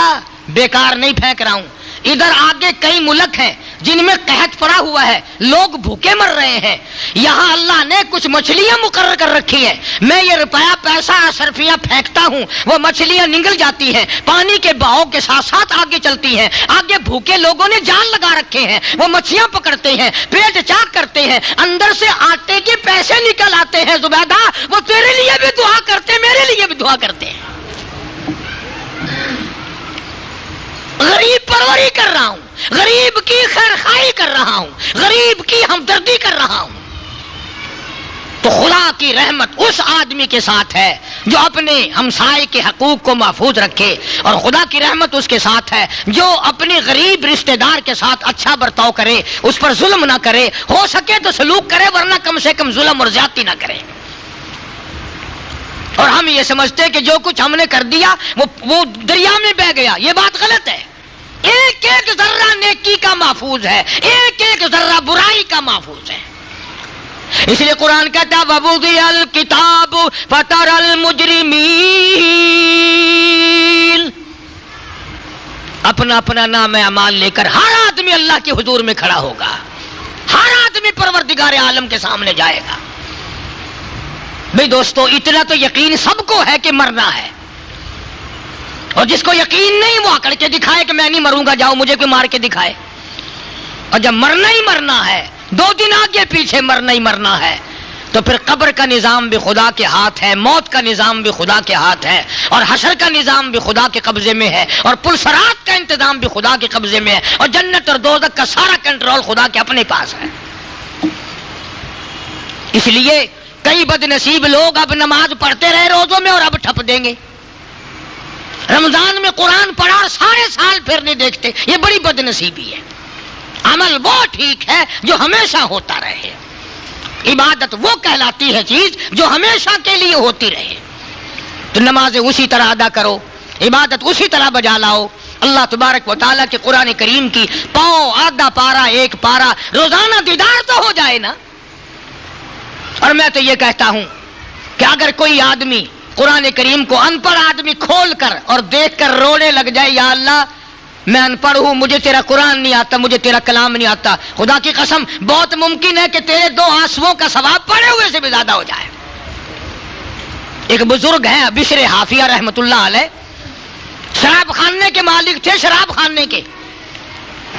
بیکار نہیں پھینک رہا ہوں، ادھر آگے کئی ملک ہیں جن میں قحط پڑا ہوا ہے، لوگ بھوکے مر رہے ہیں. یہاں اللہ نے کچھ مچھلیاں مقرر کر رکھی ہیں، میں یہ روپیہ پیسہ صرفیاں پھینکتا ہوں، وہ مچھلیاں نگل جاتی ہیں، پانی کے بہاؤ کے ساتھ ساتھ آگے چلتی ہیں. آگے بھوکے لوگوں نے جال لگا رکھے ہیں، وہ مچھلیاں پکڑتے ہیں، پیٹ چاک کرتے ہیں، اندر سے آٹے کے پیسے نکل آتے ہیں. زبیدہ وہ تیرے لیے بھی دعا کرتے ہیں، میرے لیے بھی دعا کرتے ہیں. غریب پروری کر رہا ہوں، غریب کی خیرخواہی کر رہا ہوں، غریب کی ہمدردی کر رہا ہوں. تو خدا کی رحمت اس آدمی کے ساتھ ہے جو اپنے ہمسائے کے حقوق کو محفوظ رکھے، اور خدا کی رحمت اس کے ساتھ ہے جو اپنے غریب رشتہ دار کے ساتھ اچھا برتاؤ کرے، اس پر ظلم نہ کرے، ہو سکے تو سلوک کرے، ورنہ کم سے کم ظلم اور زیادتی نہ کرے. اور ہم یہ سمجھتے کہ جو کچھ ہم نے کر دیا وہ دریا میں بہہ گیا، یہ بات غلط ہے. ایک ایک ذرہ نیکی کا محفوظ ہے، ایک ایک ذرہ برائی کا محفوظ ہے. اس لیے قرآن کہتا ہے وَوُضِعَ الْكِتَابُ فَتَرَى الْمُجْرِمِينَ. اپنا اپنا نام اعمال لے کر ہر آدمی اللہ کے حضور میں کھڑا ہوگا، ہر آدمی پروردگار عالم کے سامنے جائے گا. بھئی دوستو اتنا تو یقین سب کو ہے کہ مرنا ہے، اور جس کو یقین نہیں وہ آکڑ کے دکھائے کہ میں نہیں مروں گا، جاؤ مجھے کوئی مار کے دکھائے. اور جب مرنا ہی مرنا ہے، 2 دن آگے پیچھے مرنا ہی مرنا ہے، تو پھر قبر کا نظام بھی خدا کے ہاتھ ہے، موت کا نظام بھی خدا کے ہاتھ ہے، اور حشر کا نظام بھی خدا کے قبضے میں ہے، اور پلسرات کا انتظام بھی خدا کے قبضے میں ہے، اور جنت اور دوزخ کا سارا کنٹرول خدا کے اپنے پاس ہے. اس لیے کئی بد نصیب لوگ اب نماز پڑھتے رہے روزوں میں اور اب ٹھپ دیں گے. رمضان میں قرآن پڑھا اور سارے سال پھر نہیں دیکھتے، یہ بڑی بد نصیبی ہے. عمل وہ ٹھیک ہے جو ہمیشہ ہوتا رہے. عبادت وہ کہلاتی ہے چیز جو ہمیشہ کے لیے ہوتی رہے. تو نمازیں اسی طرح ادا کرو, عبادت اسی طرح بجا لاؤ. اللہ تبارک و تعالیٰ کے قرآن کریم کی پاؤ آدھا پارا ایک پارا روزانہ دیدار تو ہو جائے نا. اور میں تو یہ کہتا ہوں کہ اگر کوئی آدمی قرآن کریم کو ان پڑھ آدمی کھول کر اور دیکھ کر رونے لگ جائے, یا اللہ میں ان پڑھ ہوں, مجھے تیرا قرآن نہیں آتا, مجھے تیرا کلام نہیں آتا, خدا کی قسم بہت ممکن ہے کہ تیرے 2 آنسوؤں کا ثواب پڑے ہوئے سے بھی زیادہ ہو جائے. ایک بزرگ ہیں بشر حافیہ رحمت اللہ علیہ, شراب خانے کے مالک تھے, شراب خانے کے.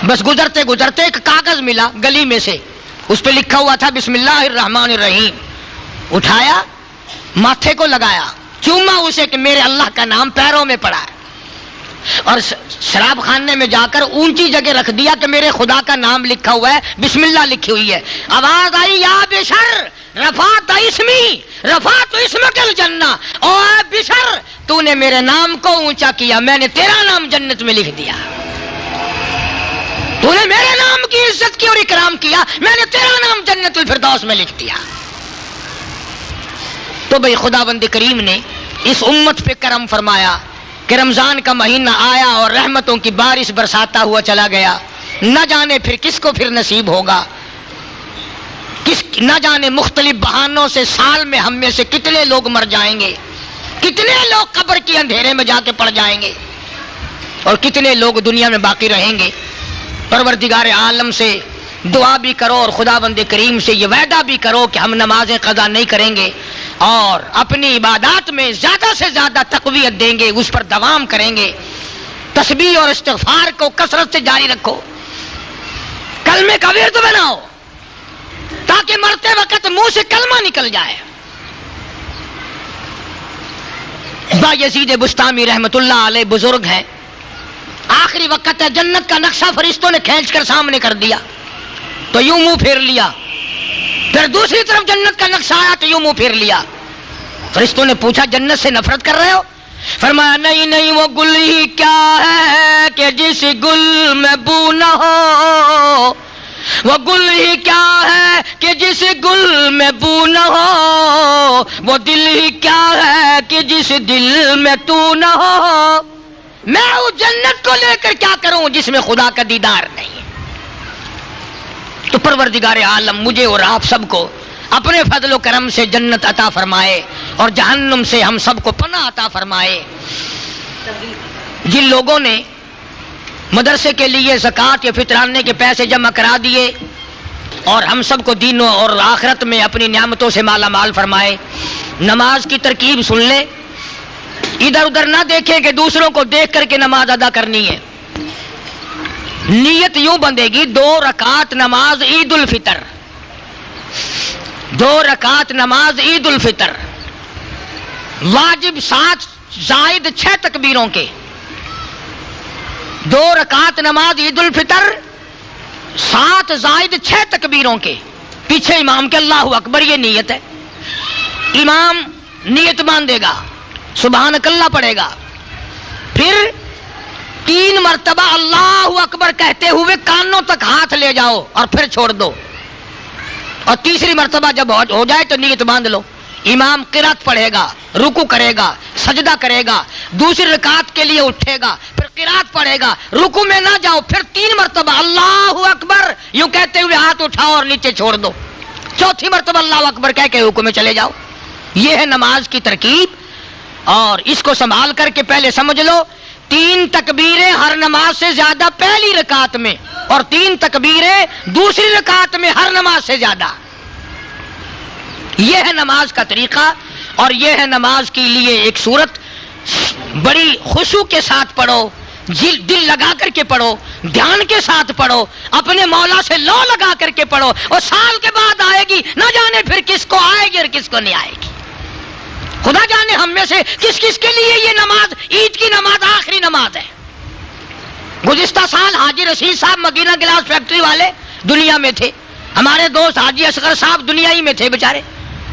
بس گزرتے گزرتے ایک کاغذ ملا گلی میں سے, اس پہ لکھا ہوا تھا بسم اللہ الرحمن الرحیم. اٹھایا, ماتھے کو لگایا, چوما اسے کہ میرے اللہ کا نام پیروں میں پڑا ہے, اور شراب خانے میں جا کر اونچی جگہ رکھ دیا کہ میرے خدا کا نام لکھا ہوا ہے, بسم اللہ لکھی ہوئی ہے. آواز آئی یا بشر رفعت اسمی رفعت اسمک الجنہ, او اے بشر تو نے میرے نام کو اونچا کیا, میں نے تیرا نام جنت میں لکھ دیا. تو نے میرے نام کی عزت کی اور اکرام کیا, میں نے تیرا نام جنت الفردوس میں لکھ دیا. تو بھئی خداوند کریم نے اس امت پہ کرم فرمایا کہ رمضان کا مہینہ آیا اور رحمتوں کی بارش برساتا ہوا چلا گیا. نہ جانے پھر کس کو پھر نصیب ہوگا, نہ جانے مختلف بہانوں سے سال میں ہم میں سے کتنے لوگ مر جائیں گے, کتنے لوگ قبر کی اندھیرے میں جا کے پڑ جائیں گے, اور کتنے لوگ دنیا میں باقی رہیں گے. پروردگار عالم سے دعا بھی کرو اور خداوند کریم سے یہ وعدہ بھی کرو کہ ہم نمازیں قضا نہیں کریں گے, اور اپنی عبادات میں زیادہ سے زیادہ تقویت دیں گے, اس پر دوام کریں گے. تسبیح اور استغفار کو کثرت سے جاری رکھو, کلمے کا ورد بناؤ تاکہ مرتے وقت منہ سے کلمہ نکل جائے. با یزید بستامی رحمت اللہ علیہ بزرگ ہیں, آخری وقت ہے, جنت کا نقشہ فرشتوں نے کھینچ کر سامنے کر دیا تو یوں منہ پھیر لیا, پھر دوسری طرف جنت کا نقشہ آیا تو یوں منہ پھیر لیا. فرشتوں نے پوچھا جنت سے نفرت کر رہے ہو؟ فرمایا نہیں نہیں, وہ گل ہی کیا ہے کہ جس گل میں بو نہ ہو, وہ گل ہی کیا ہے کہ جس گل میں بو نہ ہو, وہ دل ہی کیا ہے کہ جس دل میں تو نہ ہو. میں اس جنت کو لے کر کیا کروں جس میں خدا کا دیدار نہیں. تو پروردگار عالم مجھے اور آپ سب کو اپنے فضل و کرم سے جنت عطا فرمائے اور جہنم سے ہم سب کو پناہ عطا فرمائے. جن لوگوں نے مدرسے کے لیے زکوٰۃ یا فطرانے کے پیسے جمع کرا دیے اور ہم سب کو دین اور آخرت میں اپنی نعمتوں سے مالا مال فرمائے, نماز کی ترکیب سن لے, ادھر ادھر نہ دیکھیں کہ دوسروں کو دیکھ کر کے نماز ادا کرنی ہے. نیت یوں بندے گی 2 رکعت نماز عید الفطر, 2 رکعت نماز عید الفطر, واجب 7 زائد 6 تکبیروں کے, 2 رکعت نماز عید الفطر 7 زائد 6 تکبیروں کے, پیچھے امام کے اللہ اکبر, یہ نیت ہے. امام نیت باندھے گا, سبحانک اللہ پڑھے گا, پھر 3 مرتبہ اللہ اکبر کہتے ہوئے کانوں تک ہاتھ لے جاؤ اور پھر چھوڑ دو, اور تیسری مرتبہ جب ہو جائے تو نیت باندھ لو. امام قرات پڑھے گا, رکوع کرے گا, سجدہ کرے گا, دوسری رکعت کے لیے اٹھے گا, پھر قرات پڑھے گا, رکوع میں نہ جاؤ, پھر 3 مرتبہ اللہ اکبر یوں کہتے ہوئے ہاتھ اٹھاؤ اور نیچے چھوڑ دو, چوتھی مرتبہ اللہ اکبر کہہ کے رکوع میں چلے جاؤ. یہ ہے نماز کی ترکیب, اور اس کو سنبھال کر کے پہلے سمجھ لو 3 تکبیریں ہر نماز سے زیادہ پہلی رکعت میں, اور 3 تکبیریں دوسری رکعت میں ہر نماز سے زیادہ. یہ ہے نماز کا طریقہ, اور یہ ہے نماز کے لیے ایک صورت. بڑی خشوع کے ساتھ پڑھو, دل لگا کر کے پڑھو, دھیان کے ساتھ پڑھو, اپنے مولا سے لو لگا کر کے پڑھو, اور سال کے بعد آئے گی, نہ جانے پھر کس کو آئے گی اور کس کو نہیں آئے گی. خدا جانے ہم میں سے کس کس کے لیے یہ نماز عید کی نماز آخری نماز ہے. گزشتہ سال حاجی رشید صاحب مدینہ گلاس فیکٹری والے دنیا میں تھے, ہمارے دوست حاجی اصغر صاحب دنیا ہی میں تھے بیچارے,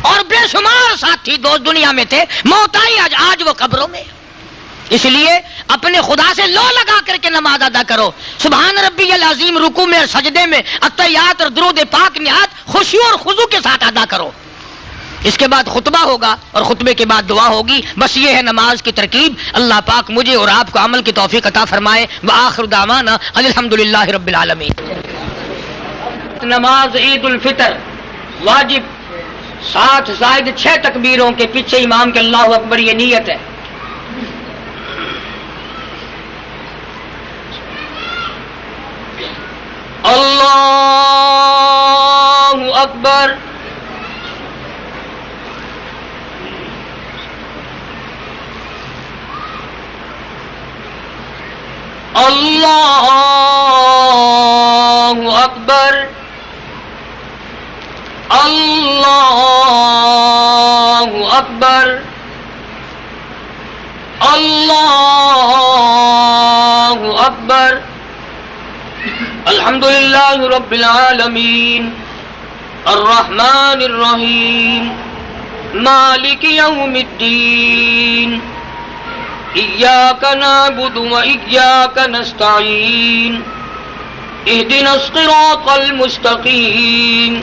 اور بے شمار ساتھی دوست دنیا میں تھے, موت آئی آج وہ قبروں میں. اس لیے اپنے خدا سے لو لگا کر کے نماز ادا کرو. سبحان ربی العظیم رکوع میں اور سجدے میں التحیات اور درود پاک نہایت خوشی اور خضوع کے ساتھ ادا کرو. اس کے بعد خطبہ ہوگا اور خطبے کے بعد دعا ہوگی. بس یہ ہے نماز کی ترکیب. اللہ پاک مجھے اور آپ کو عمل کی توفیق عطا فرمائے. وآخر دعوانا الحمدللہ رب العالمین. نماز عید الفطر واجب 7 زائد 6 تکبیروں کے پیچھے امام کے اللہ اکبر یہ نیت ہے. اللہ اکبر. اللہ اکبر. اللہ اکبر. اللہ اکبر. الحمدللہ رب العالمین الرحمن الرحیم مالک یوم الدین إياك نعبد وإياك نستعين اهدنا الصراط المستقيم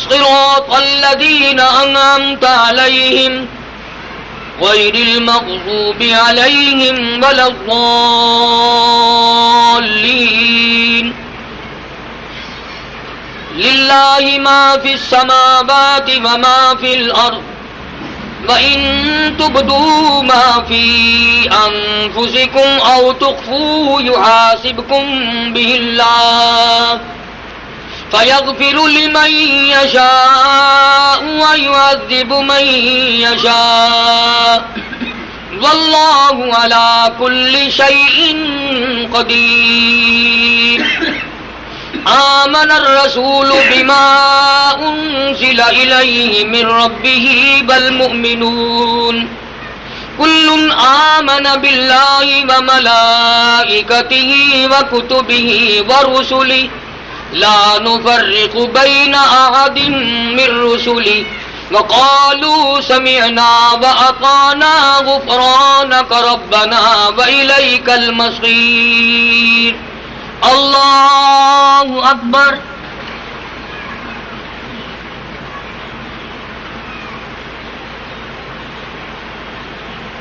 صراط الذين أنعمت عليهم غير المغضوب عليهم ولا الضالين. لله ما في السماوات وما في الأرض وَإِن تُبْدُوا مَا فِي أَنفُسِكُمْ أَوْ تُخْفُوهُ يُحَاسِبْكُم بِهِ اللَّهُ فَيَغْفِرُ لِمَن يَشَاءُ وَيُعَذِّبُ مَن يَشَاءُ وَاللَّهُ عَلَى كُلِّ شَيْءٍ قَدِيرٌ. آمن الرسول بما أنزل إليه من ربه والمؤمنون كل آمن بالله وملائكته وكتبه ورسله لا نفرق بين أحد من رسله وقالوا سمعنا وأطعنا غفرانك ربنا وإليك المصير. اللہ اکبر.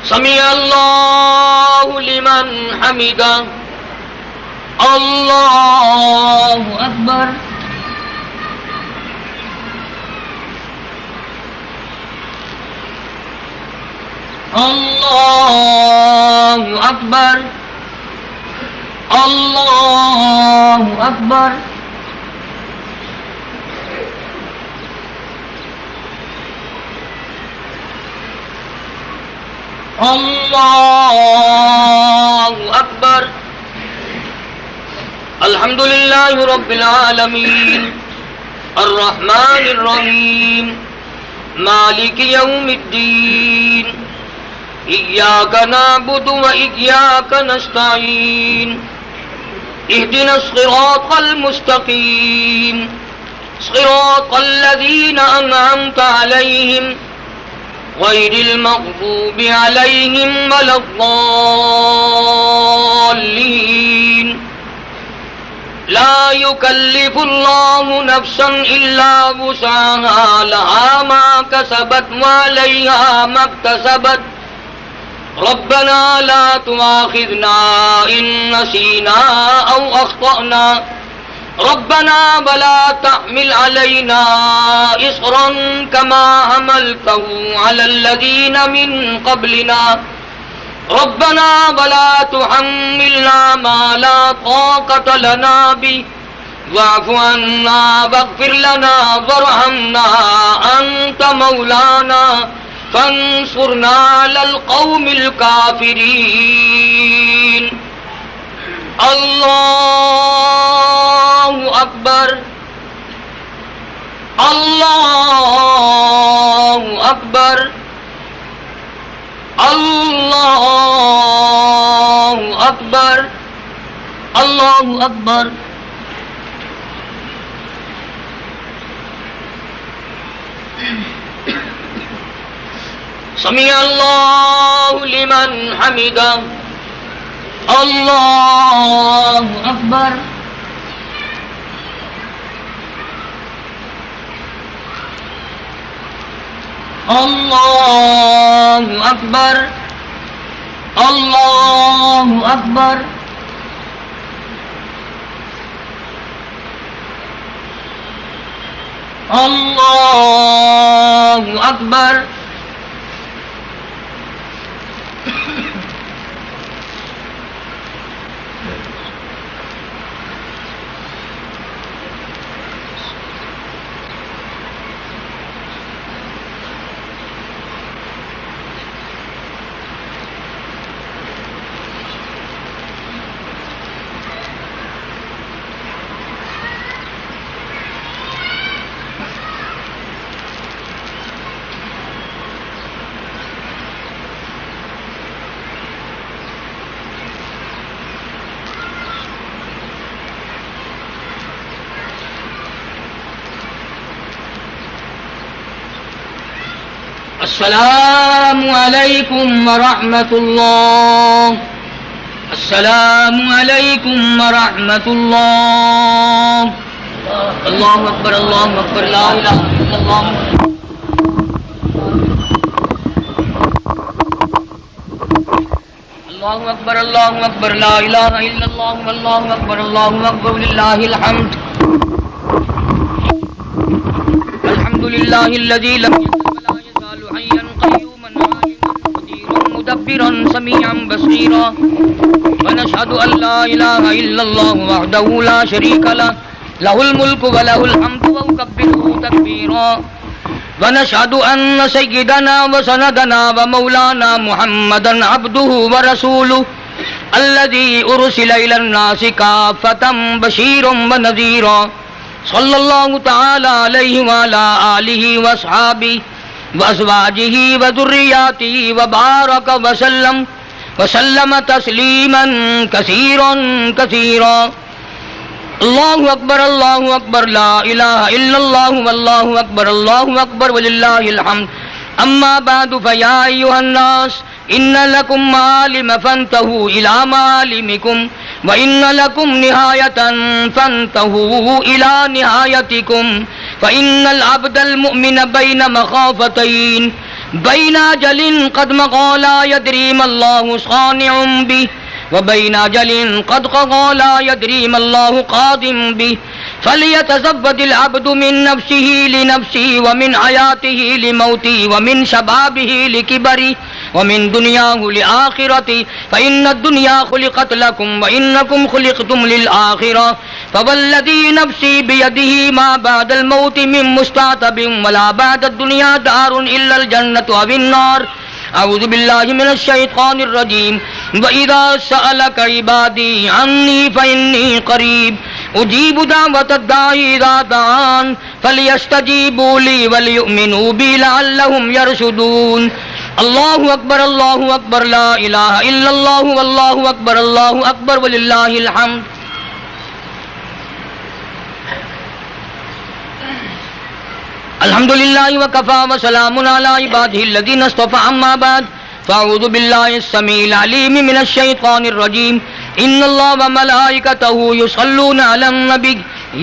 سمع اللہ لمن حمدہ. اللہ اکبر. اللہ اکبر. اللہ اکبر. اللہ اکبر. الحمدللہ رب العالمین الرحمن الرحیم مالک یوم الدین إياك نعبد وإياك نستعين اهدنا الصراط المستقيم صراط الذين أنعمت عليهم غير المغضوب عليهم ولا الضالين. لا يكلف الله نفسا إلا وسعها لها ما كسبت وعليها ما اكتسبت. ربنا لا تؤاخذنا إن نسينا أو أخطأنا ربنا ولا تحمل علينا إصرا كما حملته على الذين من قبلنا ربنا ولا تحملنا ما لا طاقة لنا به واعف عنا واغفر لنا وارحمنا أنت مولانا فانصرنا على القوم الكافرين. اللہ اکبر. اللہ اکبر. اللہ اکبر. اللہ اکبر. سمع اللہ لمن حمدہ اللہ اکبر اللہ اکبر اللہ اکبر اللہ اکبر السلام علیکم ورحمۃ اللہ السلام علیکم ورحمۃ اللہ اللہ اکبر لا الہ الا اللہ اللہ اکبر لا الہ الا اللہ اللہ اکبر للہ الحمد الحمد للہ الذی لم مدبرا سميعا بصيرا ونشهد ان لا اله الا الله وحده لا شريك له له الملك وله الحمد وكبره تكبيرا ونشهد ان سيدنا وسندنا ومولانا محمدا عبده ورسوله الذي ارسل الى الناس كافة بشيرا ونذيرا صلى الله تعالى عليه وعلى اله واصحابه وازواجه وذرياته وبارك وسلم تسليما كثيرا كثيرا الله اكبر لا اله الا الله والله اكبر ولله الحمد اما بعد فيا ايها الناس ان لكم معالم فانتهوا الى معالمكم وان لكم نهاية فانتهوا الى نهايتكم فإن العبد المؤمن بين مخافتين بين أجل قد مضى لا يدري ما الله صانع به وبين أجل قد قضى لا يدري ما الله قادم به فليتزود العبد من نفسه لنفسه ومن حياته لموته ومن شبابه لكبره ومن دنياه لآخرته فإن الدنيا خلقت لكم وإنكم خلقتم للآخرة فوالذي نفسي بيده ما بعد الموت من مستعتب ولا بعد الدنيا دار إلا الجنة أو النار أعوذ بالله من الشيطان الرجيم وإذا سألك عبادي عني فإني قريب أجيب دعوة الداعي إذا دعان فليستجيبوا لي وليؤمنوا بي لعلهم يرشدون اللہ اکبر لا الہ الا اللہ واللہ اکبر وللہ الحمد الحمدللہ وکفى وسلام علی عبادہ الذین اصطفى اما بعد فاعوذ باللہ السمیع العلیم من الشیطان الرجیم ان اللہ وملائکتہ یصلون علی النبی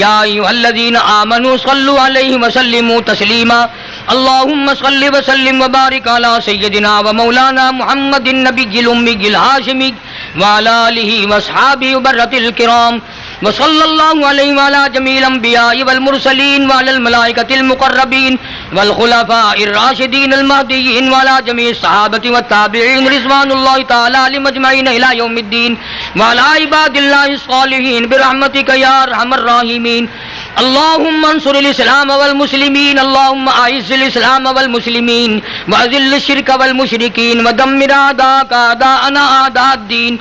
یا ایھا الذین آمنوا صلوا علیہ وسلموا تسلیما اللهم صل وسلم وبارك على سيدنا ومولانا محمد النبي الأمي الهاشمي وعلى آله وأصحابه وبرة الكرام وصلى الله عليه وعلى جميع الأنبياء والمرسلين وعلى الملائكة المقربين والخلفاء الراشدين المهديين وعلى جميع الصحابة والتابعين رضوان الله تعالى عليهم أجمعين إلى يوم الدين وعلى عباد الله الصالحين برحمتك يا أرحم الراحمين اللهم انصر الاسلام والمسلمين اللهم اعز الاسلام والمسلمين واذل الشرك والمشركين ودمر اعداءك اعداءنا اعداء الدين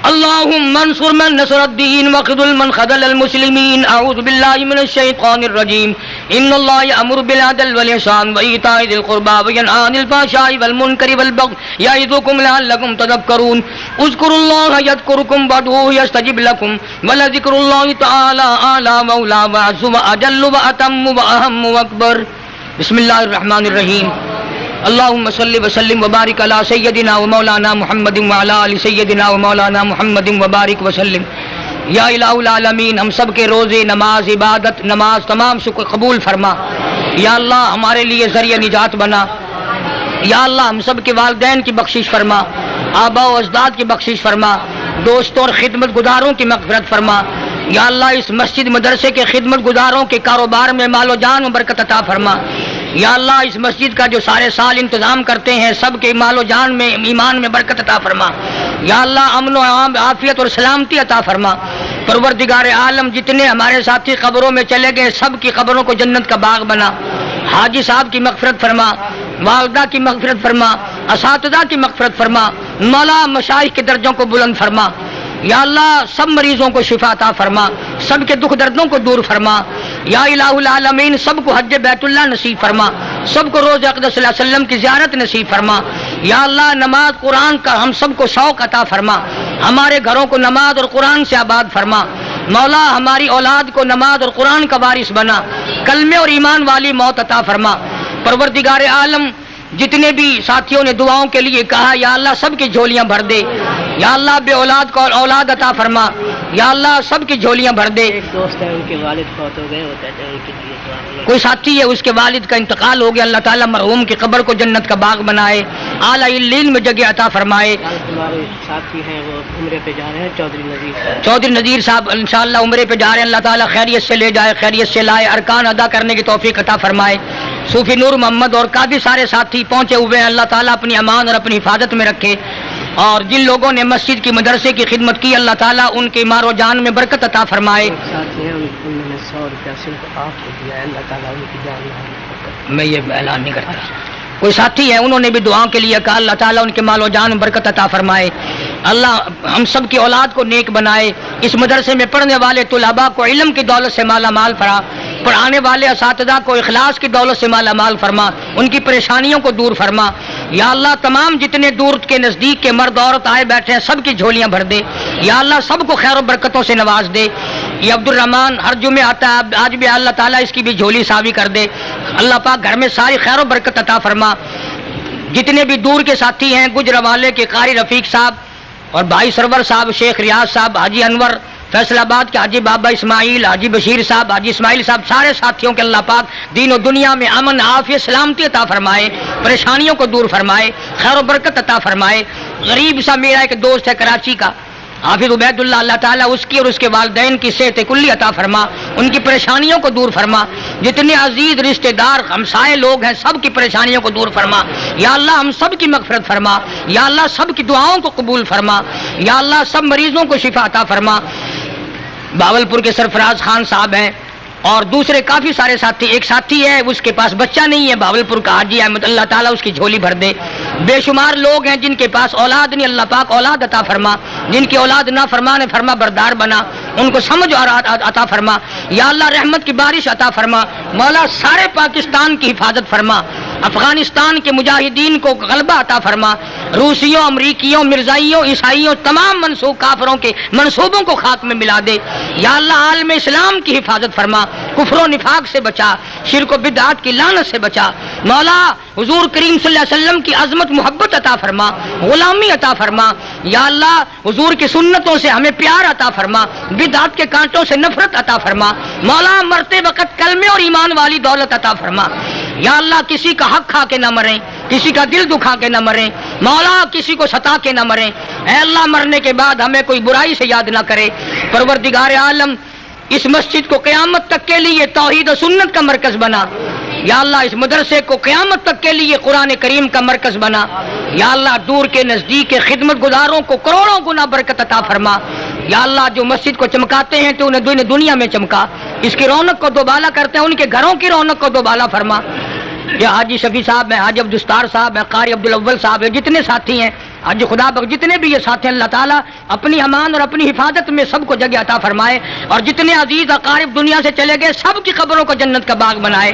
اللهم انصر من نصر الدين وخذل من خذل المسلمين اعوذ بالله من الشيطان الرجيم ان الله يأمر بالعدل والإحسان وإيتاء ذي القربى وينهى عن الفحشاء والمنكر والبغي يعظكم لعلكم تذكرون اذكروا الله يذكركم وادعوه يستجب لكم ولذكر الله تعالى أعلى وأولى وأعز وأجل وأتم وأهم وأكبر بسم الله الرحمن الرحيم اللهم صل وسلم وبارك على سيدنا ومولانا محمد وعلى آل سيدنا ومولانا محمد وبارك وسلم. یا الہ العالمین ہم سب کے روزے نماز عبادت نماز تمام شکر قبول فرما. یا اللہ ہمارے لیے ذریعہ نجات بنا. یا اللہ ہم سب کے والدین کی بخشش فرما, آباء و اجداد کی بخشش فرما, دوستوں اور خدمت گزاروں کی مغفرت فرما. یا اللہ اس مسجد مدرسے کے خدمت گزاروں کے کاروبار میں مال و جان میں برکت عطا فرما. یا اللہ اس مسجد کا جو سارے سال انتظام کرتے ہیں سب کے مال و جان میں ایمان میں برکت عطا فرما. یا اللہ امن و عافیت اور سلامتی عطا فرما. پروردگار عالم جتنے ہمارے ساتھی قبروں میں چلے گئے سب کی قبروں کو جنت کا باغ بنا. حاجی صاحب کی مغفرت فرما, والدہ کی مغفرت فرما, اساتذہ کی مغفرت فرما, مولا مشائخ کے درجوں کو بلند فرما. یا اللہ سب مریضوں کو شفا عطا فرما, سب کے دکھ دردوں کو دور فرما. یا الہ العالمین سب کو حج بیت اللہ نصیب فرما, سب کو روز اقدس صلی اللہ علیہ وسلم کی زیارت نصیب فرما. یا اللہ نماز قرآن کا ہم سب کو شوق عطا فرما, ہمارے گھروں کو نماز اور قرآن سے آباد فرما. مولا ہماری اولاد کو نماز اور قرآن کا وارث بنا, کلمے اور ایمان والی موت عطا فرما. پروردگار عالم جتنے بھی ساتھیوں نے دعاؤں کے لیے کہا یا اللہ سب کی جھولیاں بھر دے. یا اللہ بے اولاد کو اولاد عطا فرما. یا اللہ سب کی جھولیاں بھر دے. ایک دوست ہے ان کے والد فوت ہو گئے, وہ کہتے ہیں ان کے لیے دعا کریں. کوئی ساتھی ہے اس کے والد کا انتقال ہو گیا, اللہ تعالیٰ مرحوم کی قبر کو جنت کا باغ بنائے, اعلیٰ علیین میں جگہ عطا فرمائے. ہمارے ساتھی ہیں وہ عمرے پہ جا رہے ہیں, چودھری نذیر صاحب انشاءاللہ عمرے پہ جا رہے ہیں, اللہ تعالیٰ خیریت سے لے جائے, خیریت سے لائے, ارکان ادا کرنے کی توفیق عطا فرمائے. صوفی نور محمد اور کافی سارے ساتھی پہنچے ہوئے ہیں, اللہ تعالیٰ اپنی امان اور اپنی حفاظت میں رکھے. اور جن لوگوں نے مسجد کی مدرسے کی خدمت کی اللہ تعالیٰ ان کے مار و جان میں برکت عطا فرمائے. ساتھی ہیں انہوں نے 100 روپیہ صرف آپ کو دیا ہے, اللہ تعالیٰ ان کی جان میں. میں یہ اعلان نہیں کرتا. کوئی ساتھی ہیں انہوں نے بھی دعاؤں کے لیے کہا اللہ تعالیٰ ان کے مال و جان میں برکت عطا فرمائے. اللہ ہم سب کی اولاد کو نیک بنائے. اس مدرسے میں پڑھنے والے طلباء کو علم کی دولت سے مالا مال فرما, پڑھانے والے اساتذہ کو اخلاص کی دولت سے مالا مال فرما, ان کی پریشانیوں کو دور فرما. یا اللہ تمام جتنے دور کے نزدیک کے مرد عورت آئے بیٹھے ہیں سب کی جھولیاں بھر دے. یا اللہ سب کو خیر و برکتوں سے نواز دے. یہ عبد الرحمان ہر جمعے آتا ہے, آج بھی اللہ تعالیٰ اس کی بھی جھولی صافی کر دے. اللہ پاک گھر میں ساری خیر و برکت عطا فرما. جتنے بھی دور کے ساتھی ہیں گجرانوالے کے قاری رفیق صاحب اور بھائی سرور صاحب, شیخ ریاض صاحب, حاجی انور, فیصل آباد کے حاجی بابا اسماعیل, حاجی بشیر صاحب, حاجی اسماعیل صاحب, سارے ساتھیوں کے اللہ پاک دین و دنیا میں امن عافیت سلامتی عطا فرمائے, پریشانیوں کو دور فرمائے, خیر و برکت عطا فرمائے. غریب سا میرا ایک دوست ہے کراچی کا حافظ عبید اللہ, اللہ تعالیٰ اس کی اور اس کے والدین کی صحت کلی عطا فرما, ان کی پریشانیوں کو دور فرما. جتنے عزیز رشتہ دار ہمسائے لوگ ہیں سب کی پریشانیوں کو دور فرما. یا اللہ ہم سب کی مغفرت فرما. یا اللہ سب کی دعاؤں کو قبول فرما. یا اللہ سب مریضوں کو شفا عطا فرما. بھاولپور کے سرفراز خان صاحب ہیں اور دوسرے کافی سارے ساتھی. ایک ساتھی ہے اس کے پاس بچہ نہیں ہے بھاولپور کا, حاجی احمد, اللہ تعالیٰ اس کی جھولی بھر دے. بے شمار لوگ ہیں جن کے پاس اولاد نہیں, اللہ پاک اولاد عطا فرما. جن کی اولاد نہ فرمان فرما بردار بنا, ان کو سمجھ اور عطا فرما. یا اللہ رحمت کی بارش عطا فرما. مولا سارے پاکستان کی حفاظت فرما. افغانستان کے مجاہدین کو غلبہ عطا فرما. روسیوں, امریکیوں, مرزائیوں, عیسائیوں, تمام منسوخ کافروں کے منصوبوں کو خاک میں ملا دے. یا اللہ عالم اسلام کی حفاظت فرما. کفر و نفاق سے بچا, شرک و بدعات کی لعنت سے بچا. مولا حضور کریم صلی اللہ علیہ وسلم کی عظمت محبت عطا فرما, غلامی عطا فرما. یا اللہ حضور کی سنتوں سے ہمیں پیار عطا فرما, بدعات کے کانٹوں سے نفرت عطا فرما. مولا مرتے وقت کلمے اور ایمان والی دولت عطا فرما. یا اللہ کسی کا حق کھا کے نہ مریں, کسی کا دل دکھا کے نہ مریں. مولا کسی کو ستا کے نہ مریں. اے اللہ مرنے کے بعد ہمیں کوئی برائی سے یاد نہ کرے. پروردگار عالم اس مسجد کو قیامت تک کے لیے توحید و سنت کا مرکز بنا. یا اللہ اس مدرسے کو قیامت تک کے لیے قرآن کریم کا مرکز بنا. یا اللہ دور کے نزدیک کے خدمت گزاروں کو کروڑوں گنا برکت عطا فرما. یا اللہ جو مسجد کو چمکاتے ہیں تو انہیں دنیا میں چمکا, اس کی رونق کو دوبالا کرتے ہیں ان کے گھروں کی رونق کو دوبالا فرما. یہ حاجی شفیع صاحب ہیں, حاجی عبدالستار صاحب ہیں, قاری عبدالاول صاحب ہیں, جتنے ساتھی ہیں حاجی خدا بخش, جتنے بھی یہ ساتھی ہیں اللہ تعالیٰ اپنی امان اور اپنی حفاظت میں سب کو جگہ عطا فرمائے. اور جتنے عزیز اقارب دنیا سے چلے گئے سب کی قبروں کو جنت کا باغ بنائے.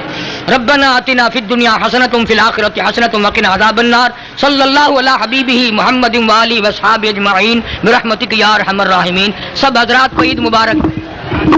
ربنا آتنا فی الدنیا حسنۃ وفی الآخرۃ حسنۃ وقنا عذاب النار. صلی اللہ علی حبیبہ محمد وآلہ وصحبہ اجمعین برحمتک یا ارحم الراحمین. سب حضرات کو عید مبارک.